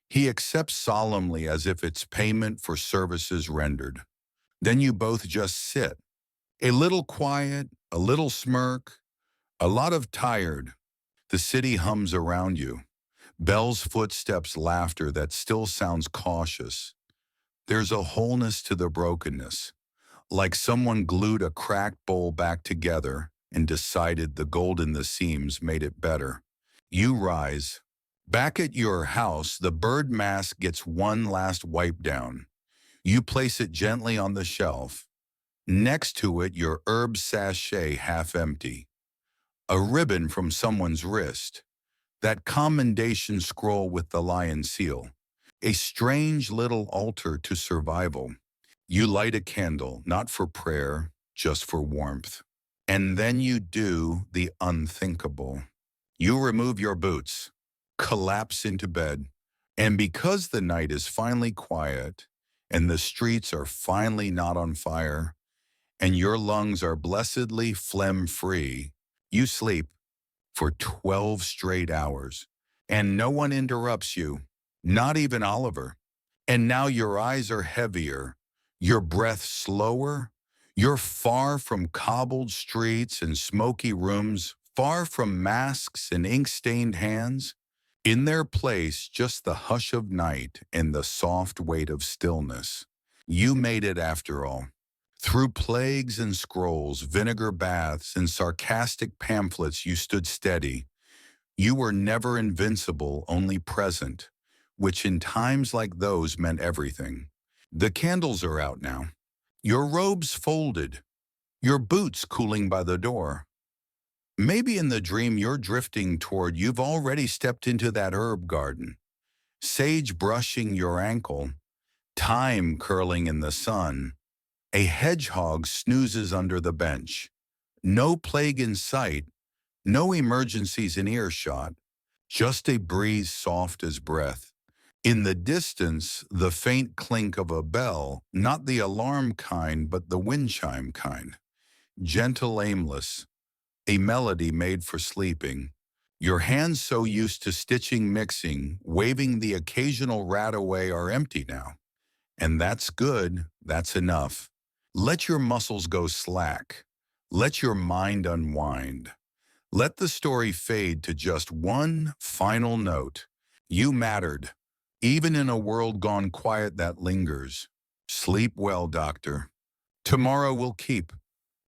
He accepts solemnly as if it's payment for services rendered. Then you both just sit. A little quiet, a little smirk, a lot of tired. The city hums around you. Bells, footsteps, laughter that still sounds cautious. There's a wholeness to the brokenness, like someone glued a cracked bowl back together and decided the gold in the seams made it better. You rise. Back at your house, the bird mask gets one last wipe down. You place it gently on the shelf. Next to it, your herb sachet half empty. A ribbon from someone's wrist. That commendation scroll with the lion seal. A strange little altar to survival. You light a candle, not for prayer, just for warmth. And then you do the unthinkable. You remove your boots, collapse into bed, and because the night is finally quiet, and the streets are finally not on fire, and your lungs are blessedly phlegm-free, you sleep for 12 straight hours, and no one interrupts you, not even Oliver. And now your eyes are heavier, your breath slower. You're far from cobbled streets and smoky rooms, far from masks and ink-stained hands. In their place, just the hush of night and the soft weight of stillness. You made it after all. Through plagues and scrolls, vinegar baths, and sarcastic pamphlets, you stood steady. You were never invincible, only present, which in times like those meant everything. The candles are out now. Your robes folded. Your boots cooling by the door. Maybe in the dream you're drifting toward, you've already stepped into that herb garden. Sage brushing your ankle, thyme curling in the sun. A hedgehog snoozes under the bench. No plague in sight, no emergencies in earshot, just a breeze soft as breath. In the distance, the faint clink of a bell, not the alarm kind, but the wind chime kind. Gentle, aimless, a melody made for sleeping. Your hands so used to stitching, mixing, waving the occasional rat away are empty now. And that's good, that's enough. Let your muscles go slack. Let your mind unwind. Let the story fade to just one final note. You mattered, even in a world gone quiet that lingers. Sleep well, doctor. Tomorrow will keep.